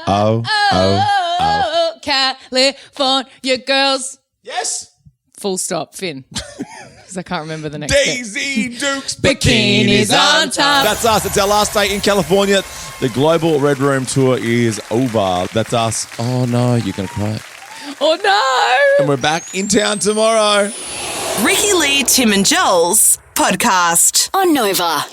[SPEAKER 1] Oh.
[SPEAKER 2] Oh, California girls.
[SPEAKER 1] Yes.
[SPEAKER 2] Full stop, Finn. Because I can't remember the next bit.
[SPEAKER 1] Daisy Dukes
[SPEAKER 2] Bikinis on top.
[SPEAKER 1] That's us. It's our last day in California. The Global Red Room Tour is over. That's us.
[SPEAKER 3] Oh, no, you're going to cry.
[SPEAKER 2] Oh, no.
[SPEAKER 1] And we're back in town tomorrow.
[SPEAKER 5] Ricki Lee, Tim and Joel's podcast on Nova.